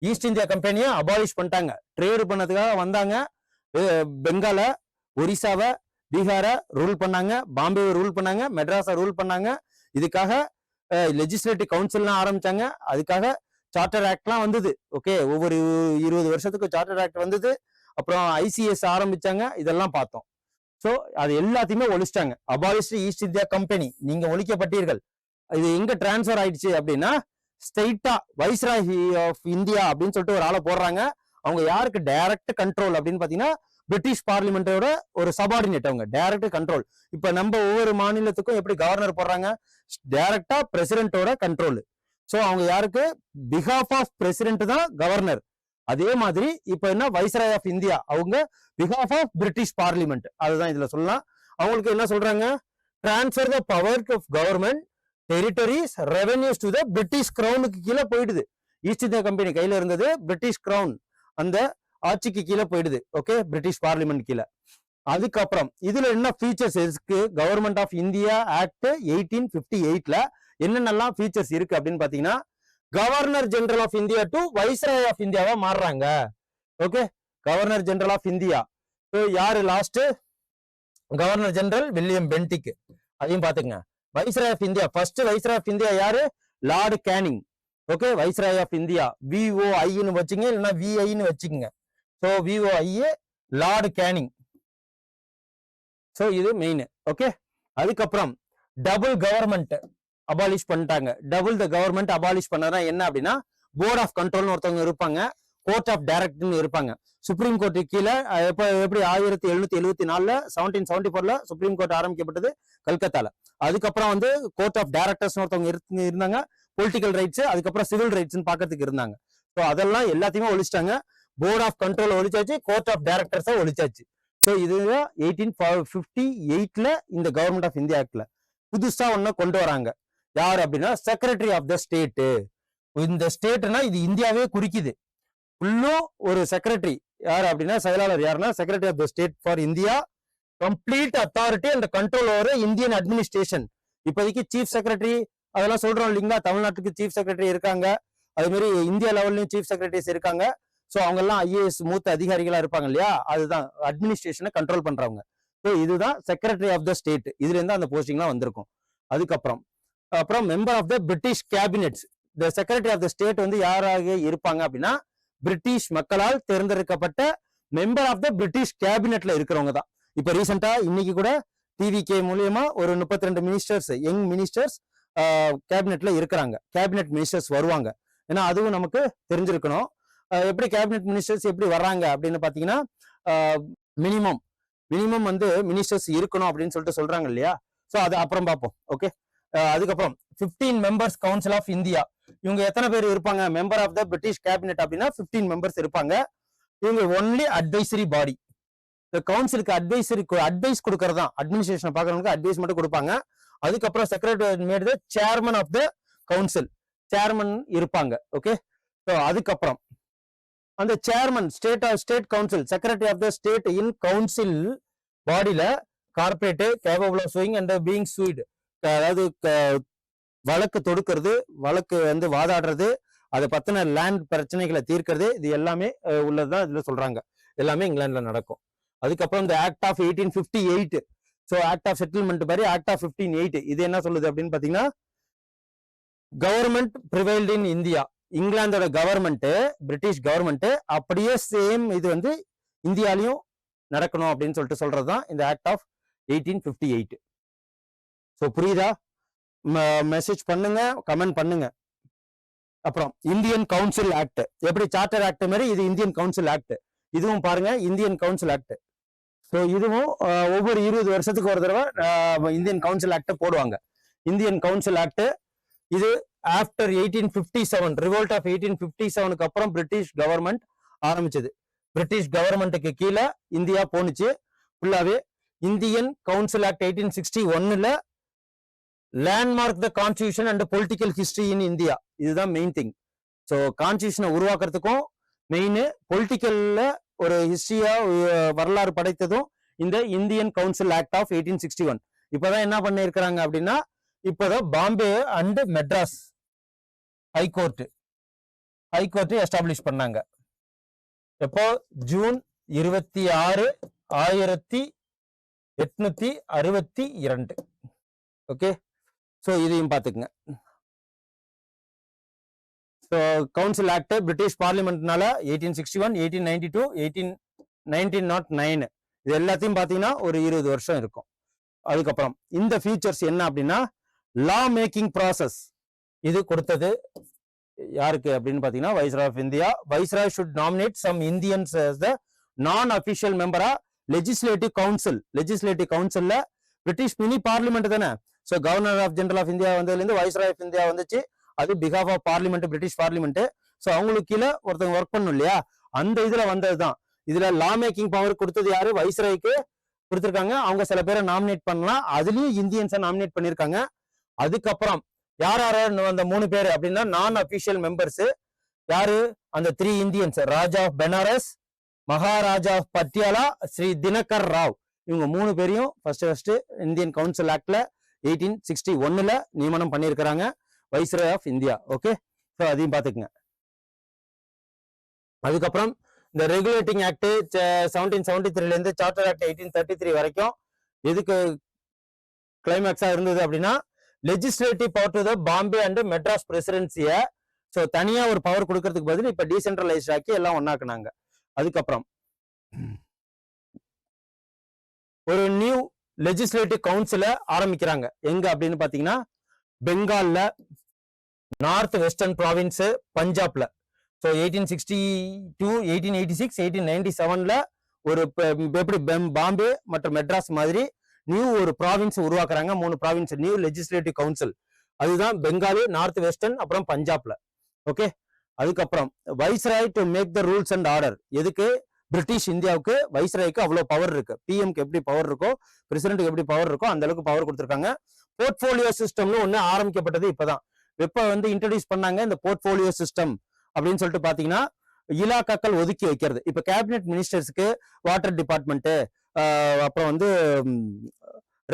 East India கம்பெனியை அபாலிஷ் பண்ணிட்டாங்க. ட்ரேடு பண்ணதுக்காக வந்தாங்க. பெங்கால, ஒரிசாவை, பீகாரை ரூல் பண்ணாங்க, பாம்பேவை ரூல் பண்ணாங்க, மெட்ராஸை ரூல் பண்ணாங்க. இதுக்காக லெஜிஸ்லேட்டிவ் கவுன்சில்லாம் ஆரம்பிச்சாங்க. அதுக்காக சார்ட்டர் ஆக்ட்லாம் வந்தது. ஓகே, ஒவ்வொரு 20 வருஷத்துக்கு சார்ட்டர் ஆக்ட் வந்தது. அப்புறம் ஐசிஎஸ் ஆரம்பிச்சாங்க. இதெல்லாம் பார்த்தோம். ஸோ அது எல்லாத்தையுமே ஒழிச்சிட்டாங்க. அபாலிஷ்டு ஈஸ்ட் இந்தியா கம்பெனி, நீங்க ஒழிக்கப்பட்டீர்கள். இது எங்க டிரான்ஸ்பர் ஆயிடுச்சு அப்படின்னா ஸ்ட்ரெயிட்டா வைஸ்ராய் ஆஃப் இந்தியா அப்படின்னு சொல்லிட்டு ஒரு ஆளை போடுறாங்க. அவங்க யாருக்கு டைரக்ட் கண்ட்ரோல் அப்படின்னு பாத்தீங்கன்னா பிரிட்டிஷ் பார்லிமெண்டோட ஒரு சபார்டினேட், அவங்க டைரக்ட் கண்ட்ரோல். இப்ப நம்ம ஒவ்வொரு மாநிலத்துக்கும் எப்படி கவர்னர் போடுறாங்க, டைரக்டா பிரசிடென்ட்டோட கண்ட்ரோல். சோ அவங்க யாருக்கு, பிஹாஃப் ஆஃப் பிரசிடென்ட் தான் கவர்னர். அதே மாதிரி இப்ப என்ன வைஸ்ராய் ஆஃப் இந்தியா, அவங்க பிஹாஃப் ஆஃப் பிரிட்டிஷ் பார்லிமெண்ட். அதுதான் இதுல சொல்லலாம். அவங்களுக்கு என்ன சொல்றாங்க, transfer the power of government territories revenues to the British கிரவுனுக்கு கீழே போயிடுது. ஈஸ்ட் இந்தியா கம்பெனி கையில இருந்தது பிரிட்டிஷ் கிரவுன், அந்த ஆட்சிக்கு கீழே போயிடுது. ஓகே, பிரிட்டிஷ் பார்லிமெண்ட் கீழே. அதுக்கப்புறம் இதுல என்ன ஃபீச்சர்ஸ் இருக்கு, கவர்மெண்ட் ஆஃப் இந்தியா ஆக்ட் 1858ல என்னென்னலாம் ஃபீச்சர்ஸ் இருக்கு அப்படின்னு பாத்தீங்கன்னா, governor general of India to viceroy of இந்தியாவா மாறுறாங்க. Okay, governor general of India யாரு last, governor general William Bentinck. அதையும் பாத்துங்க. Viceroy of India first viceroy of India யாரு, lord Canning. Okay, viceroy of India VOI-ன்னு வச்சுங்க, இல்லைன்னா VI-ன்னு வச்சுக்கோங்க. So VOI lord Canning. So இது மெயின். ஓகே, அதுக்கப்புறம் டபுள் கவர்மெண்ட் அபாலிஷ் பண்ணிட்டாங்க. டபுள் த கவர்மெண்ட் அபாலிஷ் பண்ணதா என்ன அப்படின்னா, போர்ட் ஆஃப் கண்ட்ரோல்னு ஒருத்தவங்க இருப்பாங்க, கோர்ட் ஆஃப் டைரக்டர்னு இருப்பாங்க. சுப்ரீம் கோர்ட்டு கீழே எப்படி 1774ல 1774ல சுப்ரீம் கோர்ட் ஆரம்பிக்கப்பட்டது கல்கத்தால. அதுக்கப்புறம் வந்து கோர்ட் ஆஃப் டைரக்டர்ஸ் ஒருத்தவங்க இருந்தாங்க, பொலிட்டிக்கல் ரைட்ஸ், அதுக்கப்புறம் சிவில் ரைட்ஸ் பாக்கிறதுக்கு இருந்தாங்க. ஸோ அதெல்லாம் எல்லாத்தையுமே ஒழிச்சிட்டாங்க. போர்ட் ஆஃப் கண்ட்ரோல் ஒழிச்சாச்சு, கோர்ட் ஆஃப் டைரக்டர்ஸை ஒழிச்சாச்சு. ஸோ இதுதான் 1858ல இந்த கவர்மெண்ட் ஆஃப் இந்தியா ஆக்ட்ல புதுசா ஒண்ணு கொண்டு வராங்க. யார் அப்படின்னா, செக்ரட்டரி ஆஃப் த ஸ்டேட். இந்த ஸ்டேட்னா இது இந்தியாவே குறிக்குது. ஃபுல்லும் ஒரு செக்ரட்டரி யார் அப்படின்னா, செயலாளர் யாருன்னா secretary of the state for India, complete authority and control over Indian administration. இப்போதைக்கு சீஃப் செக்ரட்டரி அதெல்லாம் சொல்றோம் இல்லைங்களா, தமிழ்நாட்டுக்கு சீஃப் செக்ரட்டரி இருக்காங்க, அதே மாதிரி இந்தியா லெவல்லையும் சீஃப் செக்ரட்டரிஸ் இருக்காங்க. ஸோ அவங்க எல்லாம் IAS மூத்த அதிகாரிகளா இருப்பாங்க இல்லையா, அதுதான் அட்மினிஸ்ட்ரேஷனை கண்ட்ரோல் பண்றவங்க. ஸோ இதுதான் செக்ரட்டரி ஆஃப் த ஸ்டேட். இதுல இருந்து அந்த போஸ்டிங்லாம் வந்திருக்கும். அப்புறம் member of the British cabinets. The secretary of the state வந்து யாராக இருப்பாங்க அப்படின்னா, பிரிட்டிஷ் மக்களால் தேர்ந்தெடுக்கப்பட்ட மெம்பர் ஆஃப் த பிரிட்டிஷ் கேபினெட்ல இருக்கிறவங்க தான். இப்ப ரீசெண்டா இன்னைக்கு கூட TVK மூலியமா ஒரு 32 மினிஸ்டர்ஸ், யங் மினிஸ்டர்ஸ் கேபினெட்ல இருக்கிறாங்க. கேபினெட் மினிஸ்டர்ஸ் வருவாங்க. ஏன்னா அதுவும் நமக்கு தெரிஞ்சிருக்கணும். எப்படி கேபினெட் மினிஸ்டர்ஸ் எப்படி வர்றாங்க அப்படின்னு பாத்தீங்கன்னா, மினிமம் வந்து மினிஸ்டர்ஸ் இருக்கணும் அப்படின்னு சொல்லிட்டு சொல்றாங்க இல்லையா. ஸோ அது அப்புறம் பார்ப்போம். ஓகே, அதுக்கப்புறம் 15 மெம்பர்ஸ் கவுன்சில் ஆஃப் இந்தியா. இவங்க எத்தனை பேர் இருப்பாங்க, member of the British cabinet அப்படின்னா 15 மெம்பர்ஸ் இருப்பாங்க. இவங்க ஒன்லி அட்வைசரி பாடி. இந்த கவுன்சிலுக்கு அட்வைஸ் கொடுக்கறதா, அட்மினிஸ்ட்ரேஷன் பாக்குறவங்களுக்கு அட்வைஸ் மட்டும் கொடுப்பாங்க. அதுக்கப்புறம் secretary made the chairman of the council, chairman இருப்பாங்க. ஓகே, ஸோ அதுக்கப்புறம் அந்த chairman state council, secretary of the state in council பாடியில corporate capable of suing and being sued, அதாவது வழக்கு தொடுக்கிறது, வழக்கு வந்து வாதாடுறது, அதை பத்தின லேண்ட் பிரச்சனைகளை தீர்க்கிறது, இது எல்லாமே உள்ளதுதான் இதுல சொல்றாங்க. எல்லாமே இங்கிலாந்துல நடக்கும். அதுக்கப்புறம் இந்த act of 1858, so act of settlement மாதிரி ஆக்ட் ஆஃப் 1508, இது என்ன சொல்லுது அப்படின்னு பாத்தீங்கன்னா, கவர்மெண்ட் ப்ரிவைல்ட் இன் இந்தியா. இங்கிலாந்தோட கவர்மெண்ட், பிரிட்டிஷ் கவர்மெண்ட் அப்படியே சேம் இது வந்து இந்தியாலையும் நடக்கணும் அப்படின்னு சொல்லிட்டு சொல்றதுதான் இந்த ஆக்ட் ஆஃப் 1858. ஸோ புரியுதா? மெசேஜ் பண்ணுங்க, கமெண்ட் பண்ணுங்க. அப்புறம் இந்தியன் கவுன்சில் ஆக்ட், எப்படி சார்ட்டர் ஆக்ட் மாதிரி இது இந்தியன் கவுன்சில் ஆக்ட். இதுவும் பாருங்க, இந்தியன் கவுன்சில் ஆக்ட். ஸோ இதுவும் ஒவ்வொரு 20 வருஷத்துக்கு ஒரு தடவை இந்தியன் கவுன்சில் ஆக்ட் போடுவாங்க. இந்தியன் கவுன்சில் ஆக்ட் இது ஆஃப்டர் 1857, ரிவோல்ட் ஆஃப் 1857க்கு அப்புறம் பிரிட்டிஷ் கவர்மெண்ட் ஆரம்பிச்சது. பிரிட்டிஷ் கவர்மெண்ட்டுக்கு கீழே இந்தியா போனுச்சு ஃபுல்லாவே. இந்தியன் கவுன்சில் ஆக்ட் 1861ல landmark the constitution and political history in India. இதுதான் மெயின் திங். ஸோ கான்ஸ்டிடியூஷனை உருவாக்குறதுக்கும் மெயின், பொலிட்டிக்கல்ல ஒரு ஹிஸ்டரியா வரலாறு படைத்ததும் இந்த இந்தியன் கவுன்சில் ஆக்ட் ஆஃப் 1861. இப்பதான் என்ன பண்ணி இருக்கிறாங்க அப்படின்னா, இப்பதான் Bombay and Madras high court establish பண்ணாங்க. எப்போ? ஜூன் 26, 1862. ஓகே, ஸோ இதையும் பார்த்துக்குங்க. ஸோ கவுன்சில் ஆக்ட் பிரிட்டிஷ் பார்லிமெண்ட்னால 1861, 1892, 1909 இது எல்லாத்தையும் பார்த்தீங்கன்னா ஒரு 20 வருஷம் இருக்கும். அதுக்கப்புறம் இந்த ஃபீச்சர்ஸ் என்ன அப்படின்னா, லா மேக்கிங் ப்ராசஸ் இது கொடுத்தது யாருக்கு அப்படின்னு பாத்தீங்கன்னா viceroy of India. Viceroy should nominate some Indians as the non official மெம்பரா லெஜிஸ்லேட்டிவ் கவுன்சில். லெஜிஸ்லேட்டிவ் கவுன்சில்ல பிரிட்டிஷ் மினி பார்லிமெண்ட் தானே. So governor of general of India வந்ததுலேருந்து வைஸ்ராய் ஆஃப் இந்தியா வந்துச்சு. அது பிகாஃப் of parliament, British parliament. So அவங்களுக்கு கீழே ஒருத்தவங்க ஒர்க் பண்ணும் இல்லையா, அந்த இதுல வந்ததுதான். இதுல லா மேக்கிங் பவர் கொடுத்தது யாரு, வைஸ்ராய்க்கு கொடுத்திருக்காங்க. அவங்க சில பேரை நாமினேட் பண்ணலாம், அதுலயும் இந்தியன்ஸை நாமினேட் பண்ணிருக்காங்க. அதுக்கப்புறம் யார் அந்த 3 பேர் அப்படின்னா நான் அபிஷியல் மெம்பர்ஸ் யாரு, அந்த 3 Indians, Raja of Benares, Maharaja of Patiala, Shri Dinakar Rao. இவங்க 3 பேரையும் ஃபர்ஸ்ட் இந்தியன் கவுன்சில் ஆக்ட்ல 1861ல நியமனம் பண்ணியிருக்கிறாங்க viceroy of India. Okay, so அதையும் பார்த்துக்குங்க. அதுக்கப்புறம் இந்த ரெகுலேட்டிங் ஆக்ட் 1773ல இருந்து சார்ட்டர் ஆக்ட் 1833 வரைக்கும் எதுக்கு கிளைமேக்ஸா இருந்தது அப்படின்னா, legislative power to the Bombay and Madras பிரசிடென்சிய ஸோ தனியா ஒரு பவர் கொடுக்கறதுக்கு பதில் இப்ப டீசென்ட்ரலைஸ்ட் ஆக்கி எல்லாம் ஒன்னாக்குனாங்க. அதுக்கப்புறம் ஒரு நியூ லெஜிஸ்லேட்டிவ் கவுன்சில ஆரம்பிக்கிறாங்க. எங்க அப்படின்னு பாத்தீங்கன்னா பெங்கால்ல, நார்த் வெஸ்டர்ன் ப்ராவின்ஸ், பஞ்சாப்ல. ஸோ 1862, 1886, 1897ல ஒரு எப்படி பாம்பே மற்றும் மெட்ராஸ் மாதிரி நியூ ஒரு ப்ராவின்ஸ் உருவாக்குறாங்க. 3 ப்ராவின்ஸ், நியூ லெஜிஸ்லேட்டிவ் கவுன்சில். அதுதான் பெங்காலி, நார்த் வெஸ்டர்ன், அப்புறம் பஞ்சாப்ல. ஓகே, அதுக்கப்புறம் viceroy to make the rules and order. எதுக்கு, பிரிட்டிஷ் இந்தியாவுக்கு வைஸ்ராய்க்கு அவ்வளவு பவர் இருக்கு. பிஎம்க்கு எப்படி பவர் இருக்கோ, பிரசிடென்ட்க்கு எப்படி பவர் இருக்கோ அந்த அளவுக்கு பவர் கொடுத்திருக்காங்க. போர்ட்போலியோ சிஸ்டம்னு ஒண்ணு ஆரம்பிக்கப்பட்டது இப்பதான். எப்ப இன்ட்ரோடியூஸ் பண்ணாங்க இந்த போர்ட்போலியோ சிஸ்டம் அப்படின்னு சொல்லிட்டு பாத்தீங்கன்னா, இலாக்காக்கள் ஒதுக்கி வைக்கிறது. இப்ப கேபினெட் மினிஸ்டர்ஸ்க்கு வாட்டர் டிபார்ட்மெண்ட், அப்புறம்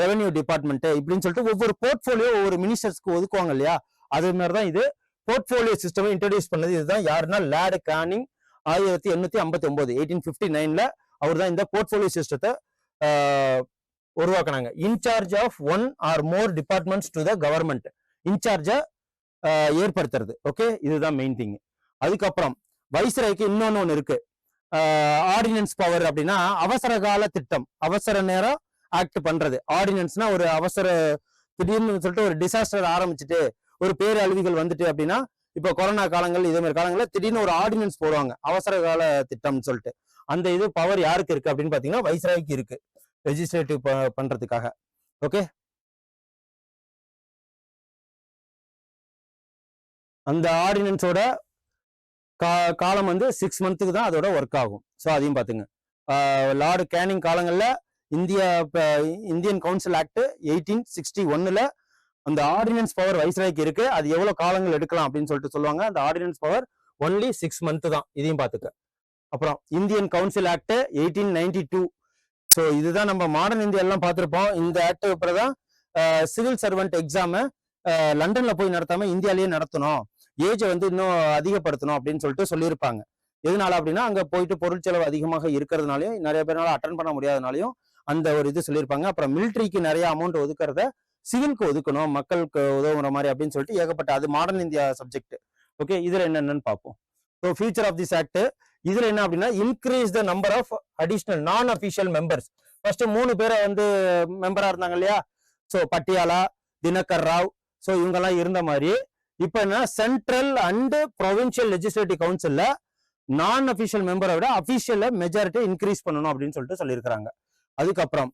ரெவென்யூ டிபார்ட்மெண்ட் இப்படின்னு சொல்லிட்டு ஒவ்வொரு போர்ட்போலியோ ஒவ்வொரு மினிஸ்டர்ஸ்க்கு ஒதுக்குவாங்க இல்லையா, அது மாதிரிதான் இது போர்ட்போலியோ சிஸ்டம் இன்ட்ரோடியூஸ் பண்ணது. இதுதான் யாருன்னா லார்ட் கேனிங் 1859, 1859ல அவர் தான் இந்த போர்ட்போலியோ சிஸ்டத்தை உருவாக்குனாங்க. In charge of 1 or more departments to the government, இன்சார்ஜ ஏற்படுத்துறது. ஓகே, இதுதான் மெயின் திங். அதுக்கப்புறம் வைஸ்ராய்க்கு இன்னொன்னு இருக்கு, ஆர்டினன்ஸ் பவர். அப்படின்னா அவசர கால திட்டம், அவசர நேரம் ஆக்ட் பண்றது. ஆர்டினன்ஸ்னா ஒரு அவசர, திடீர்னு சொல்லிட்டு ஒரு டிசாஸ்டர் ஆரம்பிச்சுட்டு ஒரு பேரழிவுகள் வந்துட்டு அப்படின்னா, இப்போ கொரோனா காலங்கள் இதே மாதிரி காலங்களில் திடீர்னு ஒரு ஆர்டினன்ஸ் போடுவாங்க, அவசர கால திட்டம்னு சொல்லிட்டு. அந்த இது பவர் யாருக்கு இருக்கு அப்படின்னு பாத்தீங்கன்னா வைஸ்ராய்க்கு இருக்கு, லெஜிஸ்லேட்டிவ் பண்றதுக்காக. ஓகே, அந்த ஆர்டினன்ஸோட காலம் 6 மந்த்துக்கு தான் அதோட ஒர்க் ஆகும். ஸோ அதையும் பாத்துங்க. லார்டு கேனிங் காலங்கள்ல இந்தியன் கவுன்சில் ஆக்ட் 1861ல அந்த ஆர்டினன்ஸ் பவர் வைஸ்ராய்க்கு இருக்கு. அது எவ்வளவு காலங்கள் எடுக்கலாம் அப்படின்னு சொல்லிட்டு சொல்லுவாங்க. அந்த ஆர்டினன்ஸ் பவர் ஒன்லி 6 மந்த் தான். இதையும் பாத்துக்க. அப்புறம் இந்தியன் கவுன்சில் ஆக்ட் 1892. ஸோ இதுதான் நம்ம மாடர்ன் இந்தியா எல்லாம் பார்த்திருப்போம். இந்த ஆக்ட் அப்புறம் சிவில் சர்வெண்ட் எக்ஸாம லண்டன்ல போய் நடத்தாம இந்தியாலேயே நடத்தணும், ஏஜை இன்னும் அதிகப்படுத்தணும் அப்படின்னு சொல்லிட்டு சொல்லியிருப்பாங்க. எதனால அப்படின்னா, அங்க போயிட்டு பொருள் செலவு அதிகமாக இருக்கிறதுனாலையும் நிறைய பேரால அட்டன் பண்ண முடியாதனாலையும் அந்த ஒரு இது சொல்லியிருப்பாங்க. அப்புறம் மிலிட்ரிக்கு நிறைய அமௌண்ட் ஒதுக்குறத சிவிலுக்கு ஒதுக்கணும், மக்களுக்கு உதவுற மாதிரி அப்படின்னு சொல்லிட்டு ஏகப்பட்ட, அது மாடர்ன் இந்தியா சப்ஜெக்ட். ஓகே, இதுல என்னென்னு பார்ப்போம். So future of this act இதுல என்ன அப்படின்னா, increase the number of additional non official members. First 3 பேரை மெம்பரா இருந்தாங்க இல்லையா, ஸோ பட்டியாலா, தினகர் ராவ், ஸோ இவங்கெல்லாம் இருந்த மாதிரி இப்ப என்ன, சென்ட்ரல் அண்ட் ப்ரொவின்சியல் லெஜிஸ்லேட்டிவ் கவுன்சில்ல நான் அபிஷியல் மெம்பரை விட அபிஷியல் மெஜாரிட்டி இன்க்ரீஸ் பண்ணணும் அப்படின்னு சொல்லிட்டு சொல்லியிருக்காங்க. அதுக்கப்புறம்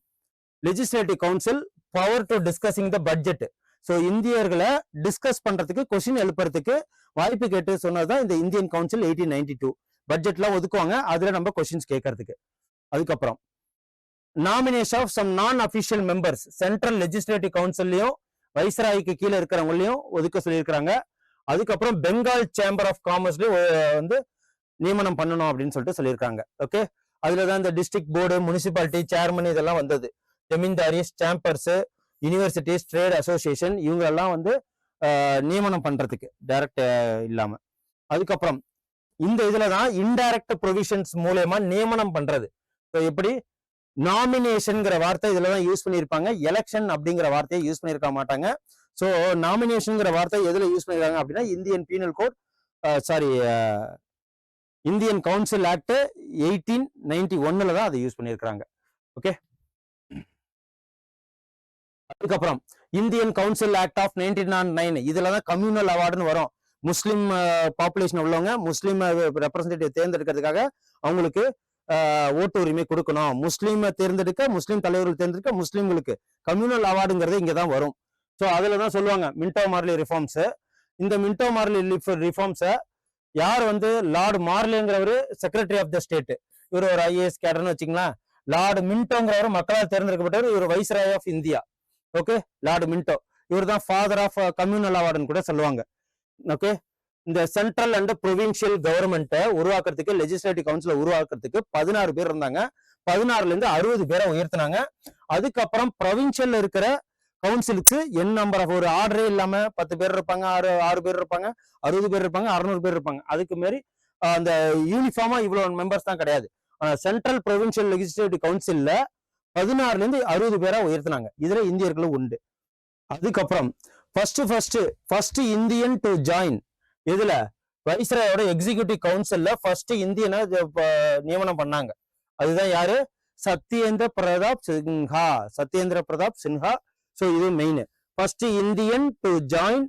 legislative council power to discussing the budget. So இந்தியர்களை டிஸ்கஸ் பண்றதுக்கு, கொஸ்டின் எழுப்புறதுக்கு வாய்ப்பு கேட்டு சொன்னதுதான் இந்த இந்தியன் கவுன்சில் 1892. பட்ஜெட்லாம் ஒதுக்குவாங்க, அதுல நம்ம கொஸ்டின்ஸ் கேட்கறதுக்கு. அதுக்கப்புறம் நாமினேஷன் ஆஃப் சம் நான் அபிஷியல் மெம்பர்ஸ், சென்ட்ரல் லெஜிஸ்லேட்டிவ் கவுன்சில்லையும் வைஸ்ராய்க்கு கீழே இருக்கிறவங்களையும் ஒதுக்க சொல்லியிருக்கிறாங்க. அதுக்கப்புறம் பெங்கால் சேம்பர் ஆஃப் காமர்ஸ்லயும் நியமனம் பண்ணணும் அப்படின்னு சொல்லிட்டு சொல்லியிருக்காங்க. ஓகே, அதுலதான் இந்த டிஸ்ட்ரிக்ட் போர்டு, முனிசிபாலிட்டி சேர்மன் இதெல்லாம் வந்தது. ஜமீன்தாரிஸ், சேம்பர்ஸ், யூனிவர்சிட்டிஸ், ட்ரேட் அசோசியேஷன் இவங்க எல்லாம் நியமனம் பண்றதுக்கு டைரக்ட் இல்லாம. அதுக்கப்புறம் இந்த இதுலதான் இன்டைரக்ட் ப்ரொவிஷன்ஸ் மூலமா நியமனம் பண்றது. எப்படி, நாமினேஷன்ங்கிற வார்த்தை இதுலதான் யூஸ் பண்ணியிருப்பாங்க, எலெக்ஷன் அப்படிங்கிற வார்த்தையை யூஸ் பண்ணியிருக்க மாட்டாங்க. ஸோ நாமினேஷன்ங்கிற வார்த்தை எதுல யூஸ் பண்ணிருக்காங்க அப்படின்னா, Indian penal code, Indian council act 1891ல தான் அதை யூஸ் பண்ணியிருக்காங்க. ஓகே, அதுக்கப்புறம் இந்தியன் கவுன்சில் ஆக்ட் ஆஃப் 1909 இதுலதான் கம்யூனல் அவார்டுன்னு வரும். முஸ்லீம் பாப்புலேஷன் உள்ளவங்க முஸ்லீம் ரெப்ரசன்டேட்டிவ் தேர்ந்தெடுக்கிறதுக்காக அவங்களுக்கு ஓட்டு உரிமை கொடுக்கணும். முஸ்லீமை தேர்ந்தெடுக்க முஸ்லீம் தலைவர்கள் தேர்ந்தெடுக்க முஸ்லீம்களுக்கு கம்யூனல் அவார்டுங்கிறது இங்கதான் வரும். ஸோ அதுலதான் சொல்லுவாங்க மின்டோ மார்லி ரிஃபார்ம்ஸ். இந்த மின்டோ மார்லி ரிஃபார்ம்ஸை யார் வந்து லார்டு மார்லிங்கிறவரு செக்ரட்டரி ஆஃப் த ஸ்டேட், இவர் ஒரு ஐஏஎஸ் கேடர்னு வச்சுங்களேன். லார்டு மின்டோங்கிறவர் மக்களால் தேர்ந்தெடுக்கப்பட்டவர், இவர் viceroy of India. Okay, Lord Minto இவர் தான் ஃபாதர் ஆஃப் கம்யூனல் அவார்டுன்னு கூட சொல்லுவாங்க. ஓகே, இந்த சென்ட்ரல் அண்ட் ப்ரொவின்சியல் கவர்மெண்ட்டை உருவாக்குறதுக்கு லெஜிஸ்லேட்டிவ் கவுன்சில் உருவாக்குறதுக்கு 16 பேர் இருந்தாங்க. 16ல இருந்து 60 பேரை உயர்த்தினாங்க. அதுக்கப்புறம் ப்ரொவின்சியல்ல இருக்கிற கவுன்சிலுக்கு என் நம்பர் ஆஃப் ஒரு ஆர்டரே இல்லாம 10 பேர் இருப்பாங்க, 6 பேர் இருப்பாங்க, 60 பேர் இருப்பாங்க, 600 பேர் இருப்பாங்க. அதுக்கு மாரி அந்த யூனிஃபார்மா இவ்வளவு மெம்பர்ஸ் தான் கிடையாது. சென்ட்ரல் ப்ரொவின்சியல் லெஜிஸ்லேட்டிவ் கவுன்சில்ல 16ல இருந்து 60 பேரா உயர்த்தினாங்க. இதுல இந்தியர்களும் உண்டு. அதுக்கப்புறம் ஃபர்ஸ்ட் இந்தியன் டு ஜாயின் இதுல வைஸ்ராயோட எக்ஸிகியூட்டிவ் கவுன்சில்ல ஃபர்ஸ்ட் இந்தியனை நியமனம் பண்ணாங்க. அதுதான் யாரு? சத்யேந்திர பிரதாப் சின்ஹா. ஸோ இது main. First Indian to join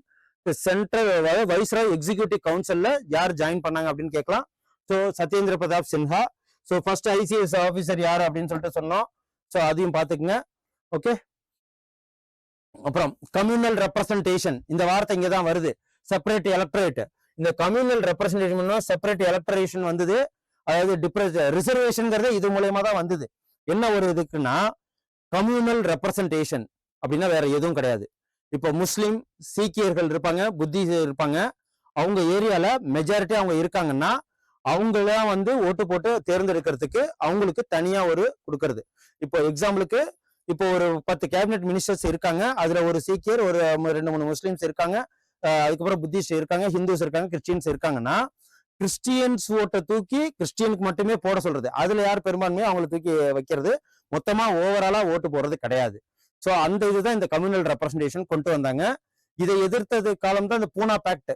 central viceroy executive கவுன்சில்ல யார் ஜாயின் பண்ணாங்க அப்படின்னு கேட்கலாம். So Satyendra Pratap Sinha. So first ICS officer யாரு அப்படின்னு சொல்லிட்டு சொன்னோம். ஸோ அதையும் பார்த்துக்குங்க. ஓகே, அப்புறம் கம்யூனல் ரெப்ரசன்டேஷன் இந்த வார்த்தை இங்க தான் வருது. Separate electorate. இந்த கம்யூனல் ரெப்ரசன்டேஷன் செப்பரேட் எலக்டரேஷன் வந்தது. அதாவது ரிசர்வேஷன்ங்கிறது இது மூலயமா தான் வந்தது. என்ன ஒரு இதுக்குன்னா கம்யூனல் ரெப்ரசன்டேஷன் அப்படின்னா வேற எதுவும் கிடையாது. இப்போ முஸ்லீம் சீக்கியர்கள் இருப்பாங்க, புத்தி இருப்பாங்க. அவங்க ஏரியால மெஜாரிட்டி அவங்க இருக்காங்கன்னா அவங்களாம் வந்து ஓட்டு போட்டு தேர்ந்தெடுக்கிறதுக்கு அவங்களுக்கு தனியா ஒரு கொடுக்கறது. இப்போ எக்ஸாம்பிளுக்கு இப்போ ஒரு 10 கேபினெட் மினிஸ்டர்ஸ் இருக்காங்க. அதுல ஒரு சீக்கியர், ஒரு 2-3 முஸ்லீம்ஸ் இருக்காங்க, அதுக்கப்புறம் புத்திஸ்ட் இருக்காங்க, ஹிந்துஸ் இருக்காங்க, கிறிஸ்டியன்ஸ் இருக்காங்கன்னா கிறிஸ்டியன்ஸ் ஓட்டை தூக்கி கிறிஸ்டியனுக்கு மட்டுமே போட சொல்றது. அதுல யார் பெரும்பான்மையோ அவங்களை தூக்கி வைக்கிறது. மொத்தமா ஓவராலா ஓட்டு போடுறது கிடையாது. ஸோ அந்த இதுதான் இந்த கம்யூனல் ரெப்ரசன்டேஷன் கொண்டு வந்தாங்க. இதை எதிர்த்தது காலம் தான் இந்த பூனா பேக்ட்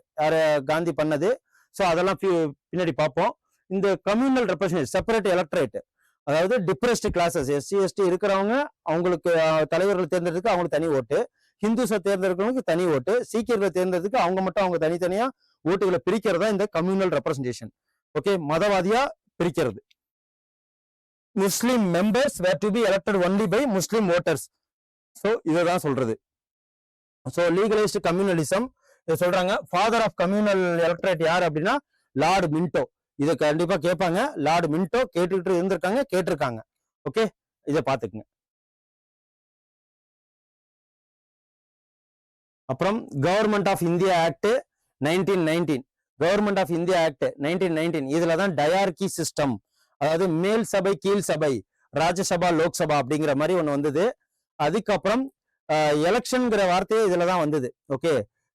காந்தி பண்ணது. ஸோ அதெல்லாம் பின்னாடி பார்ப்போம். இந்த கம்யூனல் ரெப்ரசன்டேஷன் செப்பரேட் எலக்டரேட், அதாவது டிப்ரெஸ்ட் கிளாஸஸ் எஸ்சி எஸ்டி இருக்கிறவங்க அவங்களுக்கு தலைவர்கள் தேர்ந்தெடுக்க அவங்களுக்கு தனி ஓட்டு, ஹிந்துஸை தேர்ந்தெடுக்கிறவங்களுக்கு தனி ஓட்டு, சீக்கியர்களை தேர்ந்தெடுக்க அவங்க மட்டும் அவங்க தனித்தனியா ஓட்டுகளை பிரிக்கிறதா இந்த கம்யூனல் ரெப்ரசன்டேஷன். ஓகே, மதவாதியா பிரிக்கிறது. Muslim members were to be elected only by Muslim voters. So இதுதான் சொல்றது. ஸோ லீகலைஸ்டு கம்யூனலிசம் சொல்றாங்க. ஃபாதர் ஆஃப் கம்யூனல் எலக்டரேட் யார் அப்படின்னா லார்டு மின்டோ. இதை கண்டிப்பா கேட்பாங்க. லார்டு மின்டோ கேட்டுக்கிட்டு இருந்திருக்காங்க, கேட்டிருக்காங்க. ஓகே, இதை பார்த்துக்குங்க. அப்புறம் government of India act 1919. Government of India act 1919 இதுல தான் டயார்கி சிஸ்டம், அதாவது மேல் சபை கீழ் சபை, ராஜ்யசபா லோக்சபா அப்படிங்கிற மாதிரி ஒண்ணு வந்தது. அதுக்கப்புறம் எலெக்ஷன்ங்கிற வார்த்தையே இதுல தான் வந்தது. Okay,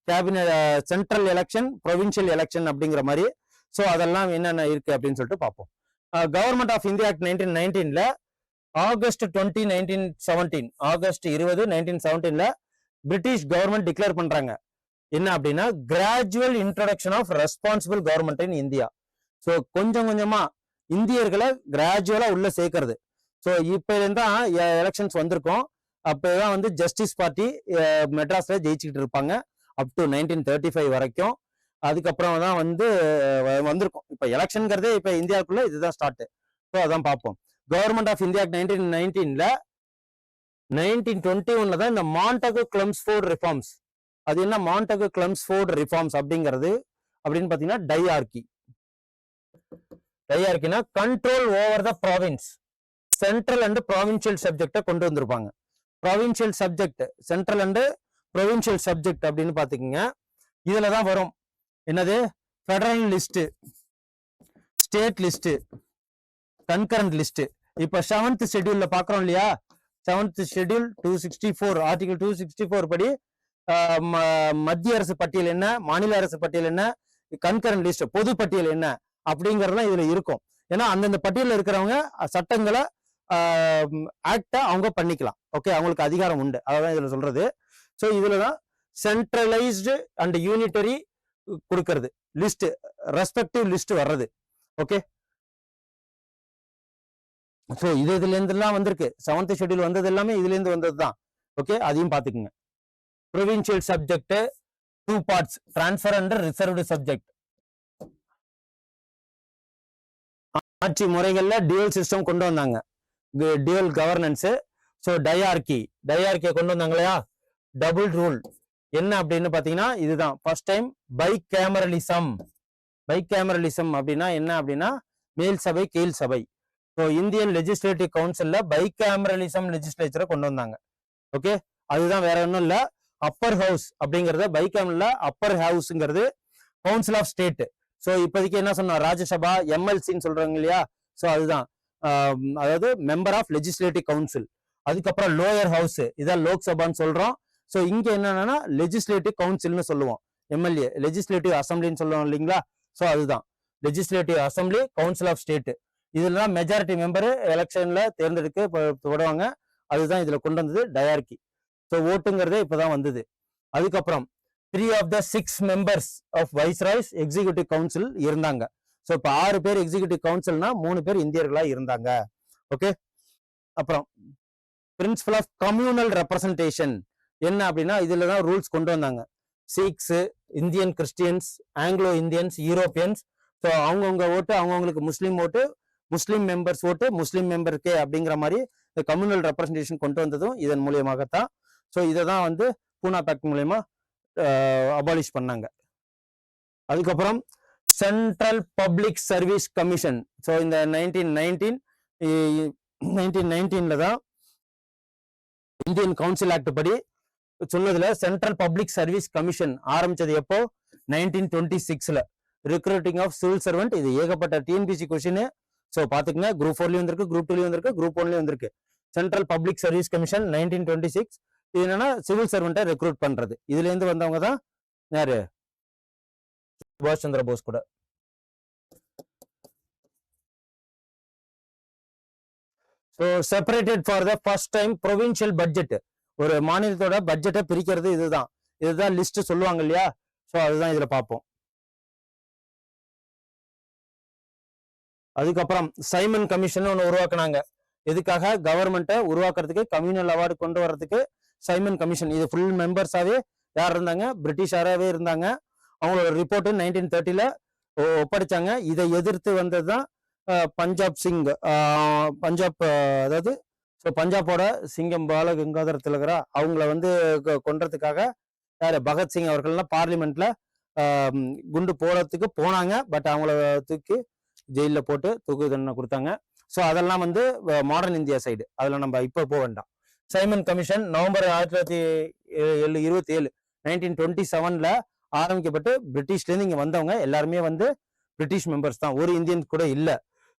cabinet central election, provincial election அப்படிங்கிற மாதிரி. ஸோ அதெல்லாம் என்னென்ன இருக்கு அப்படின்னு சொல்லிட்டு பார்ப்போம். கவர்மெண்ட் ஆஃப் இந்தியா ஆக்ட் 1919ல ஆகஸ்ட் 20, 1917 ஆகஸ்ட் 20, 1917ல பிரிட்டிஷ் கவர்மெண்ட் டிக்ளேர் பண்றாங்க. என்ன அப்படின்னா gradual introduction of responsible government in India. So கொஞ்சம் கொஞ்சமா இந்தியர்களை கிராஜுவலா உள்ள சேர்க்கறது. ஸோ இப்ப இருந்தா எலெக்ஷன்ஸ் வந்திருக்கும். அப்பதான் வந்து ஜஸ்டிஸ் பார்ட்டி மெட்ராஸ்ல ஜெயிச்சுக்கிட்டு இருப்பாங்க அப் டு 1935 வரைக்கும். அதுக்கப்புறம் தான் வந்து வந்திருக்கும். இப்ப எலெக்ஷன்ங்கிறதே இப்ப இந்தியாவுக்குள்ள இதுதான் ஸ்டார்ட். ஸோ அதான் பார்ப்போம். கவர்மெண்ட் ஆஃப் இந்தியா 1919ல 1921ல தான் இந்த மாண்டகு கிளம்ஸ்ஃபோர்ட் ரிஃபார்ம்ஸ். அது என்ன மாண்டகு கிளம்ஸ்ஃபோர்ட் ரிஃபார்ம்ஸ் அப்படிங்கிறது அப்படின்னு பாத்தீங்கன்னா டையார்கினா control over the province, central and provincial சப்ஜெக்டை கொண்டு வந்திருப்பாங்க. Provincial subject, central and provincial subject அப்படின்னு பாத்துக்கீங்க. இதுலதான் வரும் என்னது federal list, state list, concurrent list. இப்ப 7th ஷெட்யூல்ல பாக்குறோம் இல்லையா, 7th ஷெட்யூல் 264 ஆர்டிகல் 264 படி மத்திய அரசு பட்டியல் என்ன, மாநில அரசு பட்டியல் என்ன, கன்கரண்ட் லிஸ்ட் பொது பட்டியல் என்ன அப்படிங்கறதுலாம் இதுல இருக்கும். ஏன்னா அந்தந்த பட்டியலில் இருக்கிறவங்க சட்டங்களை ஆக்டா அவங்க பண்ணிக்கலாம். ஓகே, அவங்களுக்கு அதிகாரம் உண்டு. அதான் இதுல சொல்றது. ஸோ இதுலதான் சென்ட்ரலைஸ்டு அண்ட் யூனிட்டரி கொடுக்கறது லிஸ்ட், ரெஸ்பெக்டிவ் லிஸ்ட் வர்றது. ஓகே, ஸோ இதுல இருந்தெல்லாம் வந்திருக்கு. 7th ஷெட்யூல் வந்தது எல்லாமே இதுல இருந்து வந்தது தான். ஓகே, அதையும் பாத்துக்குங்க. Provincial subject, 2 parts, transfer under reserved subject. ஆட்சி முறைகள்ல டியூவல் சிஸ்டம் கொண்டு வந்தாங்க, டியூவல் கவர்னன்ஸ். ஸோ டயார்கியை கொண்டு வந்தாங்க இல்லையா, டபுள் ரூல். என்ன அப்படின்னு பாத்தீங்கன்னா இதுதான் ஃபர்ஸ்ட் டைம் பைகேமரலிசம். அப்படின்னா என்ன அப்படின்னா மேல் சபை கீழ் சபை. ஸோ இந்தியன் லெஜிஸ்லேட்டிவ் கவுன்சில்ல பைகேமரலிசம் லெஜிஸ்லேச்சரை கொண்டு வந்தாங்க. ஓகே, அதுதான் வேற ஒன்றும் இல்ல. அப்பர் ஹவுஸ் அப்படிங்கறத பைகேமரல்ல அப்பர் ஹவுஸ்ங்கிறது கவுன்சில் ஆஃப் ஸ்டேட். ஸோ இப்போதைக்கு என்ன சொன்னோம், ராஜ்யசபா எம்எல்சின்னு சொல்றாங்க இல்லையா, ஸோ அதுதான் அதாவது மெம்பர் ஆஃப் லெஜிஸ்லேட்டிவ் கவுன்சில். அதுக்கப்புறம் லோயர் ஹவுஸ், இதான் லோக்சபான்னு சொல்றோம். ஸோ இங்க என்னன்னா லெஜிஸ்லேட்டிவ் கவுன்சில்னு சொல்லுவோம், எம்எல்ஏ லெஜிஸ்லேட்டிவ் அசம்பிளின்னு சொல்லுவோம் இல்லைங்களா. ஸோ அதுதான் legislative assembly, council of state. இதுல மெஜாரிட்டி மெம்பர் எலெக்ஷன்ல தேர்ந்தெடுக்கப்படுவாங்க. அதுதான் இதுல கொண்டு வந்தது டயார்கி. ஸோ ஓட்டுங்கிறதே இப்பதான் வந்தது. அதுக்கப்புறம் 3 of the 6 members of viceroy's executive council இருந்தாங்க. ஸோ இப்போ 6 பேர் எக்ஸிகியூட்டிவ் கவுன்சில்னா 3 பேர் இந்தியர்களா இருந்தாங்க. ஓகே, அப்புறம் பிரின்சிபல் ஆஃப் கம்யூனல் ரெப்ரசன்டேஷன் என்ன அப்படின்னா இதுலதான் ரூல்ஸ் கொண்டு வந்தாங்க. Sikhs, Indian Christians, Anglo Indians, Europeans, so அவங்கவுங்க ஓட்டு, அவங்கவுங்களுக்கு முஸ்லீம் ஓட்டு, முஸ்லீம் மெம்பர்ஸ் ஓட்டு முஸ்லீம் மெம்பருக்கே அப்படிங்கிற மாதிரி இந்த கம்யூனல் ரெப்ரசன்டேஷன் கொண்டு வந்ததும் இதன் மூலியமாகத்தான். ஸோ இதை தான் வந்து பூனா பேக்ட் மூலயமா அபாலிஷ் பண்ணாங்க. அதுக்கப்புறம் central public service commission. So இந்த 1919 தான் இந்தியன் கவுன்சில் ஆக்ட் படி சொன்னதுல சென்ட்ரல் பப்ளிக் சர்வீஸ் கமிஷன் ஆரம்பிச்சது எப்போ, 1926ல. ரிக்ரூட்டிங் ஆஃப் சிவில் சர்வெண்ட், இது ஏகப்பட்ட டிஎன்பிசி கொஸ்டின். ஸோ பாத்துக்கங்க, குரூப் 4லயும் வந்திருக்கு, குரூப் 2லயும் வந்திருக்கு, குரூப் 1லயும் வந்திருக்கு. Central public service commission 1926. இது என்னன்னா சிவில் சர்வெண்ட்டை ரெக்ரூட் பண்றது. இதுல இருந்து வந்தவங்க தான் யாரு, சுபாஷ் சந்திர போஸ் கூட. So separated for the first time provincial budget. ஒரு மாநிலத்தோட பட்ஜெட்டை பிரிக்கிறது இதுதான் லிஸ்ட் சொல்லுவாங்க இல்லையா. ஸோ அதுதான் இதுல பார்ப்போம். அதுக்கப்புறம் சைமன் கமிஷன் ஒன்று உருவாக்குனாங்க. எதுக்காக, கவர்மெண்ட்டை உருவாக்குறதுக்கு, கம்யூனல் அவார்டு கொண்டு வர்றதுக்கு சைமன் கமிஷன். இது ஃபுல் மெம்பர்ஸாவே யார் இருந்தாங்க, பிரிட்டிஷாராவே இருந்தாங்க. அவங்களோட ரிப்போர்ட் 1930ல ஒப்படைச்சாங்க. இதை எதிர்த்து வந்ததுதான் பஞ்சாப் சிங், அதாவது பஞ்சாபோட சிங்கம் பால கங்காதர திலகரா, அவங்கள வந்து கொன்றதுக்காக யாரு, பகத்சிங் அவர்கள்லாம் பார்லிமெண்ட்ல குண்டு போறதுக்கு போனாங்க. பட் அவங்கள தூக்கி ஜெயில போட்டு தூக்கு தண்டனை கொடுத்தாங்க. ஸோ அதெல்லாம் வந்து மாடர்ன் இந்தியா சைடு, அதுல நம்ம இப்போ போக வேண்டாம். சைமன் கமிஷன் நவம்பர் 1927 1927ல ஆரம்பிக்கப்பட்டு பிரிட்டிஷ்ல இருந்து இங்க வந்தவங்க எல்லாருமே வந்து பிரிட்டிஷ் மெம்பர்ஸ் தான், ஒரு இந்தியன் கூட இல்ல.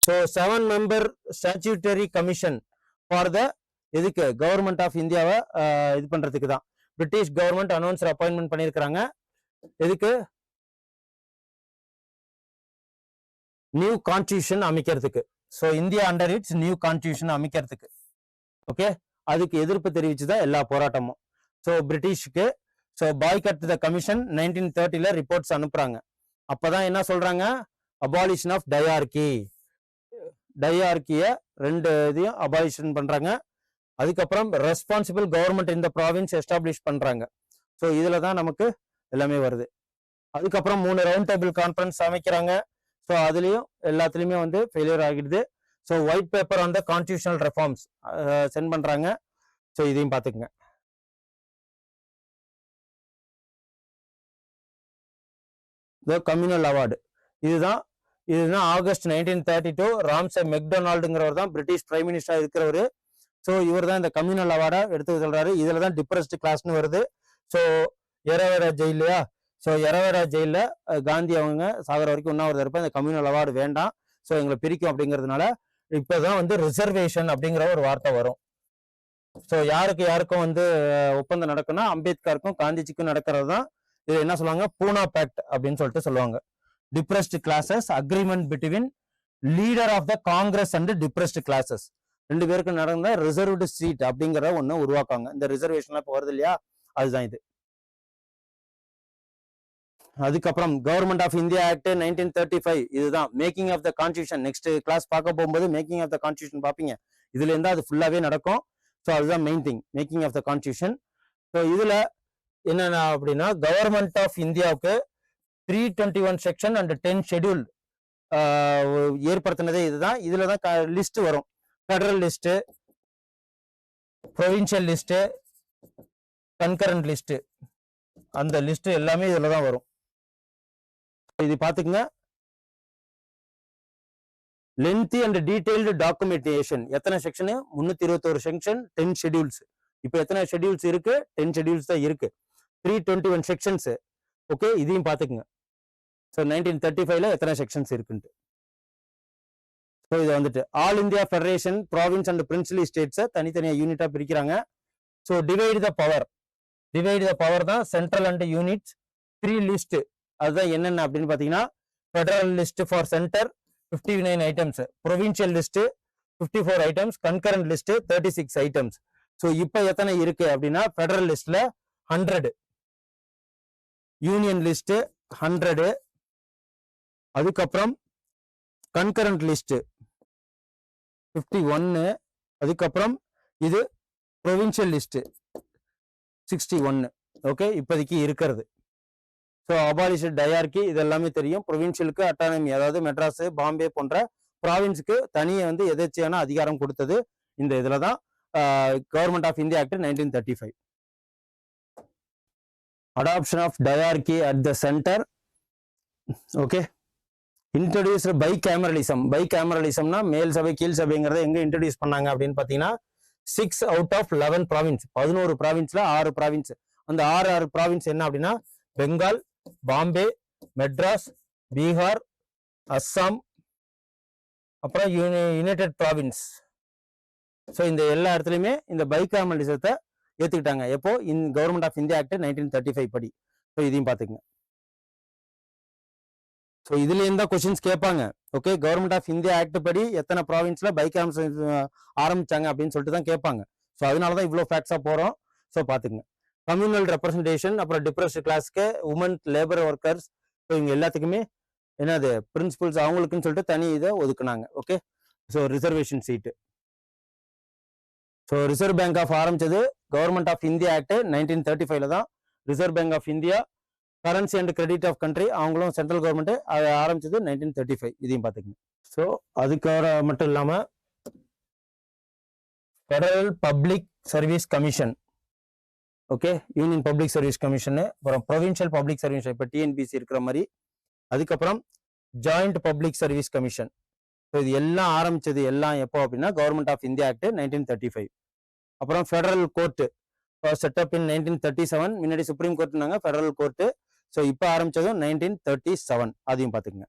So 7 member statutory commission for the எதுக்கு, கவர்மெண்ட் ஆஃப் இந்தியாவை இது பண்றதுக்கு தான் பிரிட்டிஷ் கவர்மெண்ட் அனௌன்சர் அப்பாயின்மெண்ட் பண்ணியிருக்கிறாங்க. எதுக்கு, நியூ கான்ஸ்டியூஷன் அமைக்கிறதுக்கு. So India under its new constitution அமைக்கிறதுக்கு. ஓகே, அதுக்கு எதிர்ப்பு தெரிவிச்சுதான் எல்லா போராட்டமும். ஸோ பிரிட்டிஷ்க்கு. ஸோ பாய்கட் த கமிஷன் 1930ல ரிப்போர்ட்ஸ் அனுப்புறாங்க. அப்பதான் என்ன சொல்றாங்க, அபாலிஷன் ஆஃப் டயார்கிய 2 இதையும் அபாலிஷன் பண்றாங்க. அதுக்கப்புறம் ரெஸ்பான்சிபிள் கவர்மெண்ட் இந்த ப்ராவின்ஸ் எஸ்டாப்ளிஷ் பண்றாங்க. ஸோ இதுல தான் நமக்கு எல்லாமே வருது. அதுக்கப்புறம் 3 ரவுண்ட் டேபிள் கான்ஃபரன்ஸ் அமைக்கிறாங்க. ஸோ அதுலயும் எல்லாத்துலயுமே வந்து ஃபெயிலியர் ஆகிடுது. So white paper on the constitutional reforms sent பண்றாங்க. ஸோ இதையும் பார்த்துக்குங்க. கம்யூனல் அவார்டு இதுதான் ஆகஸ்ட் 1932 ராம்சே மெக்டொனால்டுங்கிறவர் தான் பிரிட்டிஷ் பிரைம் மினிஸ்டரா இருக்கிறவரு. ஸோ இவர் தான் இந்த கம்யூனல் அவார்டை எடுத்து சொல்றாரு. இதுல தான் டிப்ரெஸ்ட் கிளாஸ்னு வருது. ஸோ எரவேரா ஜெயிலையா, ஸோ எரவேரா ஜெயில காந்தி அவங்க சாகர வரைக்கும் உண்ணாவிரதம் இருப்பேன், இந்த கம்யூனல் அவார்டு வேண்டாம், ஸோ எங்களை பிரிக்கும் அப்படிங்கிறதுனால இப்போதான் வந்து ரிசர்வேஷன் அப்படிங்கிற ஒரு வார்த்தை வரும். ஸோ யாருக்கும் வந்து ஒப்பந்தம் நடக்கும்னா அம்பேத்கருக்கும் காந்திஜிக்கும் நடக்கிறது தான். இது என்ன சொல்லுவாங்க, பூனா பேக்ட் அப்படின்னு சொல்லிட்டு சொல்லுவாங்க. Depressed classes agreement between leader of the Congress and depressed classes 2 பேருக்கு நடந்த ரிசர்வ்டு சீட் அப்படிங்கிற ஒண்ணு உருவாக்காங்க. இந்த ரிசர்வேஷன்லாம் இப்போ வருது இல்லையா, அதுதான் இது. அதுக்கப்புறம் கவர்மெண்ட் ஆஃப் இந்தியா ஆக்ட் 1935 இதுதான் making of the constitution. Next class பார்க்க போகும்போது மேக்கிங் ஆஃப் த கான்ஸ்டியூஷன் பார்ப்பீங்க. இதுல இருந்தா அது ஃபுல்லாவே நடக்கும். ஸோ அதுதான் main thing, making of the constitution. So இதுல என்னன்னா அப்படின்னா கவர்மெண்ட் ஆஃப் இந்தியாவுக்கு 321 செக்ஷன் அண்ட் 10 ஷெட்யூல் ஏற்படுத்தினதே இதுதான். இதுலதான் லிஸ்ட் வரும். Federal list, provincial list, concurrent list, அந்த லிஸ்ட் எல்லாமே இதுலதான் வரும். இது பாத்துக்கங்க. லென்த்தி அண்ட் டீடைல்டு டாக்குமெண்டேஷன் எத்தனை செக்ஷன்? 321 section, 10 schedules. இப்போ எத்தனை ஷெட்யூல்ஸ் இருக்கு? 10 ஷெட்யூல்ஸ் தான் இருக்கு. 321 செக்ஷன்ஸ். ஓகே, இதையும் பாத்துக்குங்க. ஸோ 1935ல எத்தனை செக்ஷன்ஸ் இருக்குன்ட்டு. ஸோ இது வந்துட்டு all India federation, province and principally ஸ்டேட்ஸை தனித்தனியா யூனிட்டா பிரிக்கிறாங்க. So divide the power. Divide the power தான் சென்ட்ரல் அண்ட் யூனிட்ஸ். 3 லிஸ்ட் அதுதான் என்னென்ன அப்படின்னு பாத்தீங்கன்னா, federal list for centre 59 items, provincial list 54 items, concurrent list 36 items. So இப்போ எத்தனை இருக்கு அப்படின்னா, ஃபெடரல் லிஸ்ட்ல 100, யூனியன் லிஸ்ட் 100, அதுக்கப்புறம் கன்கரண்ட் லிஸ்ட் 51, அதுக்கப்புறம் இது ப்ரொவின்சியல் லிஸ்ட் 61. ஓகே, இப்போதைக்கு இருக்கிறது. ஸோ அபாலிஷ் டயார்கி இது எல்லாமே தெரியும். ப்ரொவின்சியலுக்கு அட்டானமி, அதாவது மெட்ராஸ், பாம்பே போன்ற ப்ராவின்ஸுக்கு தனியே வந்து எதேச்சையான அதிகாரம் கொடுத்தது இந்த இதுல தான். Government of India act 1935. Adoption of dyarchy at the centre. Okay, introduced bicameralism. பை கேமரலிசம்னா மேல் சபை கீழ் சபைங்கிறத எங்க இன்ட்ரடியூஸ் பண்ணாங்க அப்படின்னு பாத்தீங்கன்னா, 6 அவுட் ஆஃப் 11 ப்ராவின்ஸ், 11 ப்ராவின்ஸ்ல 6 ப்ராவின்ஸ். அந்த 6 ப்ராவின்ஸ் என்ன அப்படின்னா, பெங்கால், பாம்பே, மெட்ராஸ், பீகார், அஸ்ஸாம், அப்புறம் யுனைடெட் ப்ராவின்ஸ். ஸோ இந்த எல்லா இடத்துலையுமே இந்த பைகாமலிசத்தை ஏத்துக்கிட்டாங்க. எப்போ? கவர்மெண்ட் ஆஃப் இந்தியா ஆக்ட் 1935 படி. ஸோ இதையும் பார்த்துக்குங்க. ஸோ இதுல இருந்தா கொஸ்டின்ஸ் கேட்பாங்க. Okay, government of India act படி எத்தனை ப்ராவின்ஸ்ல பைகாமலிசம் ஆரம்பிச்சாங்க அப்படின்னு சொல்லிட்டு தான் கேட்பாங்க. ஸோ அதனாலதான் இவ்வளோ ஃபேக்ட்ஸா போறோம். ஸோ பாத்துக்குங்க. கம்யூனல் ரெப்ரஸன்டேஷன், அப்புறம் டிப்ரெஸ்ட் கிளாஸ்க்கு, உமன், லேபர் ஒர்க்கர்ஸ், ஸோ இவங்க எல்லாத்துக்குமே என்னது பிரின்சிபல்ஸ் அவங்களுக்குன்னு சொல்லிட்டு தனி இதை ஒதுக்குனாங்க. Okay, so reservation seat. So reserve bank of ஆரம்பிச்சது கவர்மெண்ட் ஆஃப் இந்தியா ஆக்ட் 1935ல தான். Reserve bank of India, currency and credit of country, அவங்களும் சென்ட்ரல் கவர்மெண்ட் அதை ஆரம்பிச்சது 1935. இதையும் பார்த்துக்கங்க. ஸோ அதுக்காக மட்டும் இல்லாம federal public service commission, okay, union public service commission, அப்புறம் ப்ரொவின்சியல் பப்ளிக் சர்வீஸ் இப்போ டிஎன்பிசி இருக்கிற மாதிரி, அதுக்கப்புறம் joint public service commission. So இது எல்லாம் ஆரம்பிச்சது எல்லாம் எப்போ அப்படின்னா, கவர்மெண்ட் ஆஃப் இந்தியா ஆக்ட் 1935. அப்புறம் ஃபெடரல் கோர்ட் செட்டப் இன் 1937. முன்னாடி சுப்ரீம் கோர்ட்னாங்க, ஃபெடரல் கோர்ட். ஸோ இப்போ ஆரம்பிச்சதும் 1937. அதையும் பார்த்துக்குங்க.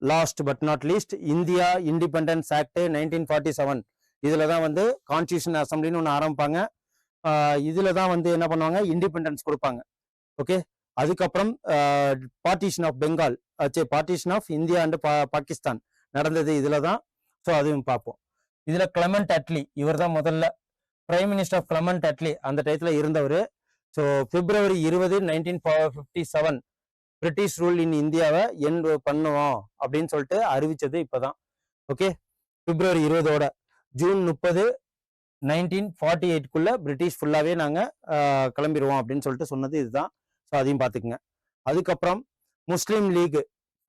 Last but not least, India independence act 1947. இதுல தான் வந்து கான்ஸ்டியூஷன் அசம்பிளின்னு ஒன்று ஆரம்பிப்பாங்க. இதுல தான் வந்து என்ன பண்ணுவாங்க, இண்டிபெண்டன்ஸ் கொடுப்பாங்க. ஓகே, அதுக்கப்புறம் partition of Bengal, partition of India and Pakistan நடந்தது இதுல தான். ஸோ அதையும் பார்ப்போம். இதுல கிளமெண்ட் அட்லி, இவர் தான் முதல்ல prime minister of Clement Atlee அந்த டயத்துல இருந்தவர். So February 20, 1957 British rule in இந்தியாவை என் பண்ணுவோம் அப்படின்னு சொல்லிட்டு அறிவிச்சது இப்பதான். ஓகே, பிப்ரவரி 20ஓட ஜூன் 30, 1948க்குள்ள பிரிட்டிஷ் ஃபுல்லாவே நாங்க கிளம்பிடுவோம் அப்படின்னு சொல்லிட்டு சொன்னது இதுதான். ஸோ அதையும் பார்த்துக்குங்க. அதுக்கப்புறம் Muslim league,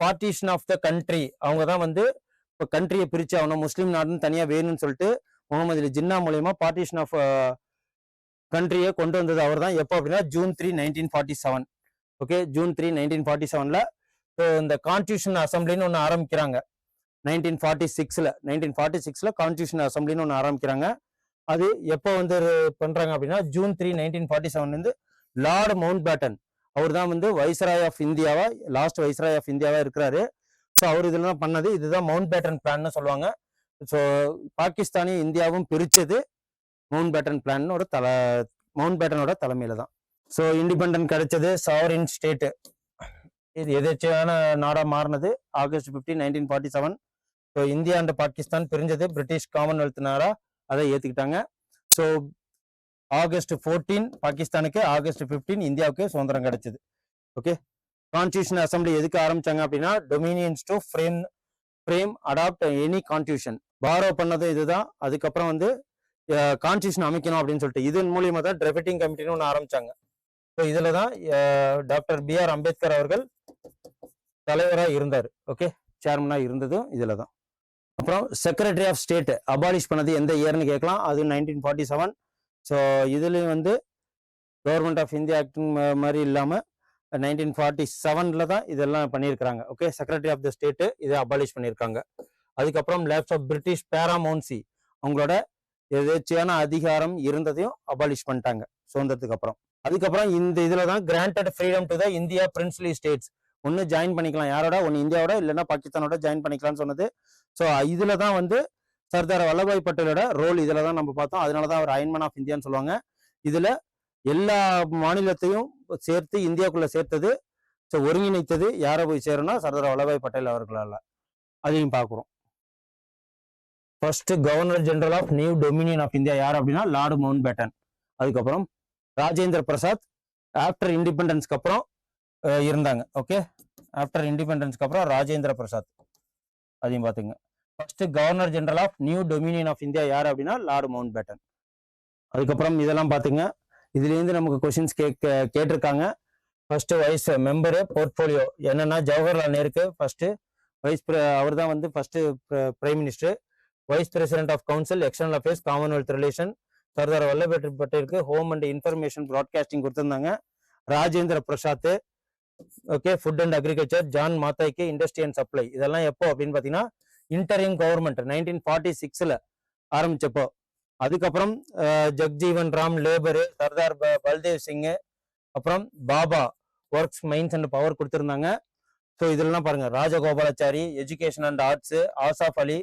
partition of the country, அவங்க தான் வந்து இப்போ கண்ட்ரியை பிரிச்சு ஆகணும், முஸ்லீம் நாடுன்னு தனியா வேணும்னு சொல்லிட்டு முகமது அலி ஜின்னா மூலயமா பார்ட்டிஷன் ஆஃப் கண்ட்ரியை கொண்டு வந்தது அவர் தான். எப்போ அப்படின்னா ஜூன் 3, 1947. ஓகே, ஜூன் 3, 1947ல இந்த கான்ஸ்டியூஷன் அசம்பிளின்னு ஒன்று ஆரம்பிக்கிறாங்க. 1946ல கான்ஸ்டியூஷன் அசம்பிளின்னு ஒன்று ஆரம்பிக்கிறாங்க. அது எப்போ வந்து பண்றாங்க அப்படின்னா, ஜூன் 3, 1947 லார்ட் மவுண்ட் பேட்டன், அவர் தான் வந்து வைஸ்ராய் ஆஃப் இந்தியாவா, லாஸ்ட் வைஸ்ராய் ஆஃப் இந்தியாவா இருக்கிறாரு. ஸோ அவர் இதெல்லாம் பண்ணது இதுதான் மவுண்ட் பேட்டன் பிளான்னு சொல்லுவாங்க. ஸோ பாகிஸ்தானையும் இந்தியாவும் பிரிச்சது மவுண்ட் பேட்டன் பிளானோட மவுண்ட் பேட்டனோட தலைமையில தான். ஸோ இண்டிபெண்டன்ட் கிடைச்சது, சாவரின் ஸ்டேட், இது எதேச்சையான நாடா மாறினது August 15, 1947. So India and Pakistan பிரிஞ்சது, பிரிட்டிஷ் காமன்வெல்த் நாடா அதை ஏத்துக்கிட்டாங்க. ஸோ ஆகஸ்ட் 14 பாகிஸ்தானுக்கு, ஆகஸ்ட் 15 இந்தியாவுக்கு சுதந்திரம் கிடைச்சது. ஓகே, கான்ஸ்டியூஷன் அசம்பிளி எதுக்கு ஆரம்பிச்சாங்க அப்படின்னா, dominions to frame adopt any constitution, follow பண்ணது இதுதான். அதுக்கப்புறம் வந்து கான்ஸ்டியூஷன் அமைக்கணும் அப்படின்னு சொல்லிட்டு இதன் மூலியமா தான் டிராஃப்டிங் கமிட்டின்னு ஒன்று ஆரம்பிச்சாங்க. ஸோ இதுல தான் டாக்டர் B.R. அம்பேத்கர் அவர்கள் தலைவராக இருந்தார். ஓகே, சேர்மனா இருந்ததும் இதுல தான். அப்புறம் செக்ரட்டரி ஆஃப் ஸ்டேட் அபாலிஷ் பண்ணது எந்த இயர்னு கேட்கலாம். அது 1947. ஸோ இதுலயும் வந்து கவர்மெண்ட் ஆஃப் இந்தியா ஆக்டிங் மாதிரி இல்லாம 1947 தான் இதெல்லாம் பண்ணியிருக்கிறாங்க. Okay, secretary of the state இதை அபாலிஷ் பண்ணியிருக்காங்க. அதுக்கப்புறம் லேப்ஸ் ஆஃப் பிரிட்டிஷ் பேராமௌன்சி அவங்களோட எதேச்சியான அதிகாரம் இருந்ததையும் அபாலிஷ் பண்ணிட்டாங்க சுதந்திரத்துக்கு அப்புறம். அதுக்கப்புறம் இந்த இதுல தான் granted freedom to the India princely states. ஒன்று ஜாயின் பண்ணிக்கலாம் யாரோட, ஒன்று இந்தியாவோட இல்லைன்னா பாகிஸ்தானோட ஜாயின் பண்ணிக்கலாம்னு சொன்னது. ஸோ இதுல தான் வந்து சர்தார் வல்லபாய் பட்டேலோட ரோல் இதுல தான் நம்ம பார்த்தோம். அதனால தான் அவர் அயன்மேன் ஆஃப் இந்தியான்னு சொல்லுவாங்க. இதுல எல்லா மாநிலத்தையும் சேர்த்து இந்தியாவுக்குள்ள சேர்த்தது, ஸோ ஒருங்கிணைத்தது யாரை போய் சேரும்னா சர்தார் வல்லபாய் பட்டேல் அவர்களால். அதையும் பார்க்குறோம். First governor general of new dominion of India யார் அப்படின்னா லார்டு மவுண்ட் பேட்டன். அதுக்கப்புறம் ராஜேந்திர பிரசாத் ஆஃப்டர் இண்டிபெண்டன்ஸ்க்கு அப்புறம் இருந்தாங்க. ஓகே, ஆஃப்டர் இண்டிபெண்டன்ஸ்க்கு அப்புறம் ராஜேந்திர பிரசாத், அதையும் பார்த்துங்க. First governor general of new dominion of India யார் அப்படின்னா லார்டு மவுண்ட் பேட்டன். அதுக்கப்புறம் இதெல்லாம் பார்த்துங்க. இதுலேருந்து நமக்கு கொஸ்டின்ஸ் கேட்டிருக்காங்க. ஃபர்ஸ்ட் வைஸ் மெம்பரு போர்ட்ஃபோலியோ என்னன்னா ஜவஹர்லால் நேருக்கு ஃபர்ஸ்ட் வைஸ் அவர் தான் வந்து first prime minister. Vice president of council external affairs commonwealth relation Sardar Vallabhbhai பட்டேலுக்கு ஹோம் அண்ட் இன்ஃபர்மேஷன் ப்ராட்காஸ்டிங் கொடுத்திருந்தாங்க. Rajendra Prasad okay food and agriculture, John மாத்தாய்க்கு இண்டஸ்ட்ரி அண்ட் சப்ளை. இதெல்லாம் எப்போ அப்படின்னு பார்த்தீங்கன்னா இன்டரிம் கவர்மெண்ட் 1946 ஆரம்பிச்சப்போ. அதுக்கப்புறம் ஜக்ஜீவன் ராம் லேபரு, சர்தார் பல்தேவ் சிங், அப்புறம் Bhabha works mines and power கொடுத்துருந்தாங்க. ஸோ இதெல்லாம் பாருங்க, Rajagopalachari education and arts, Asaf Ali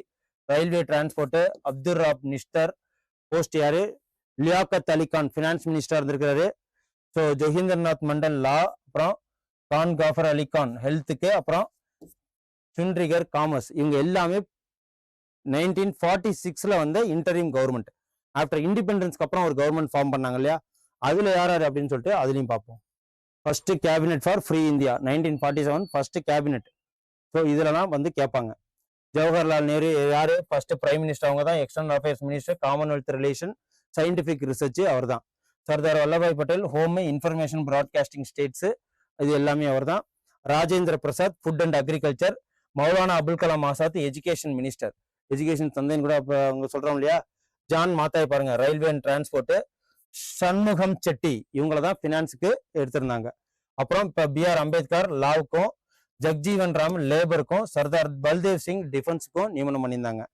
railway transport, Abdul Rab நிஷ்டர் post யாரு, லியாக்கத் அலி கான் ஃபினான்ஸ் மினிஸ்டர் இருந்திருக்கிறாரு. ஸோ ஜொஹீந்தர்நாத் மண்டன் லா, அப்புறம் கான் காஃபர் அலி கான் ஹெல்த்துக்கு, அப்புறம் சுன்ரிகர் காமர்ஸ். இவங்க எல்லாமே 1946 வந்த இன்டரிம் கவர்மெண்ட். ஆஃப்டர் இண்டிபெண்டன்ஸ்க்கு அப்புறம் ஒரு கவர்மெண்ட் ஃபார்ம் பண்ணாங்க இல்லையா, அதுல யார் யார் அப்படின்னு சொல்லிட்டு அதுலயும் பார்ப்போம். First cabinet for free India 1947 first cabinet. So இதுலலாம் வந்து கேட்பாங்க. ஜவஹர்லால் நேரு யாரு, ஃபர்ஸ்ட் பிரைம் மினிஸ்டர், அவங்க தான். External affairs minister, commonwealth relation, scientific research அவர் தான். Sardar Vallabhbhai Patel home information broadcasting states, இது எல்லாமே அவர் தான். Rajendra Prasad food and agriculture, Maulana Abul Kalam Azad education minister, education தந்தைன்னு கூட அவங்க சொல்றோம் இல்லையா. ஜான் மாத்தாய் பாருங்க railway and transport, Shanmugam Chetty இவங்கள தான் பினான்ஸுக்கு எடுத்திருந்தாங்க. அப்புறம் இப்ப B.R. அம்பேத்கர் லாவுக்கும், ஜக்ஜீவன் ராம் லேபருக்கும், சர்தார் பல்தேவ் சிங் டிஃபென்ஸுக்கும் நியமனம் பண்ணியிருந்தாங்க.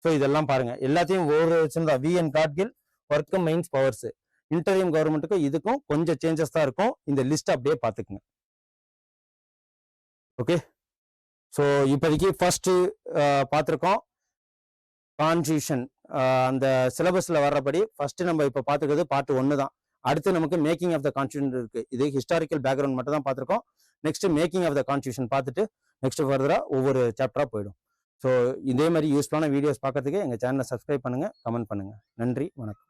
ஸோ இதெல்லாம் பாருங்க, எல்லாத்தையும் ஒரு சின்னதா V.N. Gadgil work mines powers. Interim கவர்மெண்ட்டுக்கும் இதுக்கும் கொஞ்சம் சேஞ்சஸ் தான் இருக்கும். இந்த லிஸ்ட் அப்படியே பார்த்துக்குங்க. ஓகே, ஸோ இப்போதைக்கு ஃபர்ஸ்ட் பார்த்துருக்கோம் கான்ஸ்டியூஷன். அந்த சிலபஸ்ல வர்றபடி ஃபர்ஸ்ட் நம்ம இப்போ பார்த்துக்கிறது பார்ட் 1 தான். அடுத்து நமக்கு மேக்கிங் ஆஃப் த கான்ஸ்டியூஷன் இருக்கு. இது ஹிஸ்டாரிக்கல் பேக்ரவுண்ட் மட்டும் தான் பார்த்துருக்கோம். Next making of the constitution பார்த்துட்டு நெக்ஸ்ட் ஃபர்தரா ஒவ்வொரு சாப்டரா போயிடும். ஸோ இதே மாதிரி யூஸ்ஃபுல்லான வீடியோஸ் பார்க்கறதுக்கு எங்க சேனலை சப்ஸ்கிரைப் பண்ணுங்க, கமெண்ட் பண்ணுங்க. நன்றி, வணக்கம்.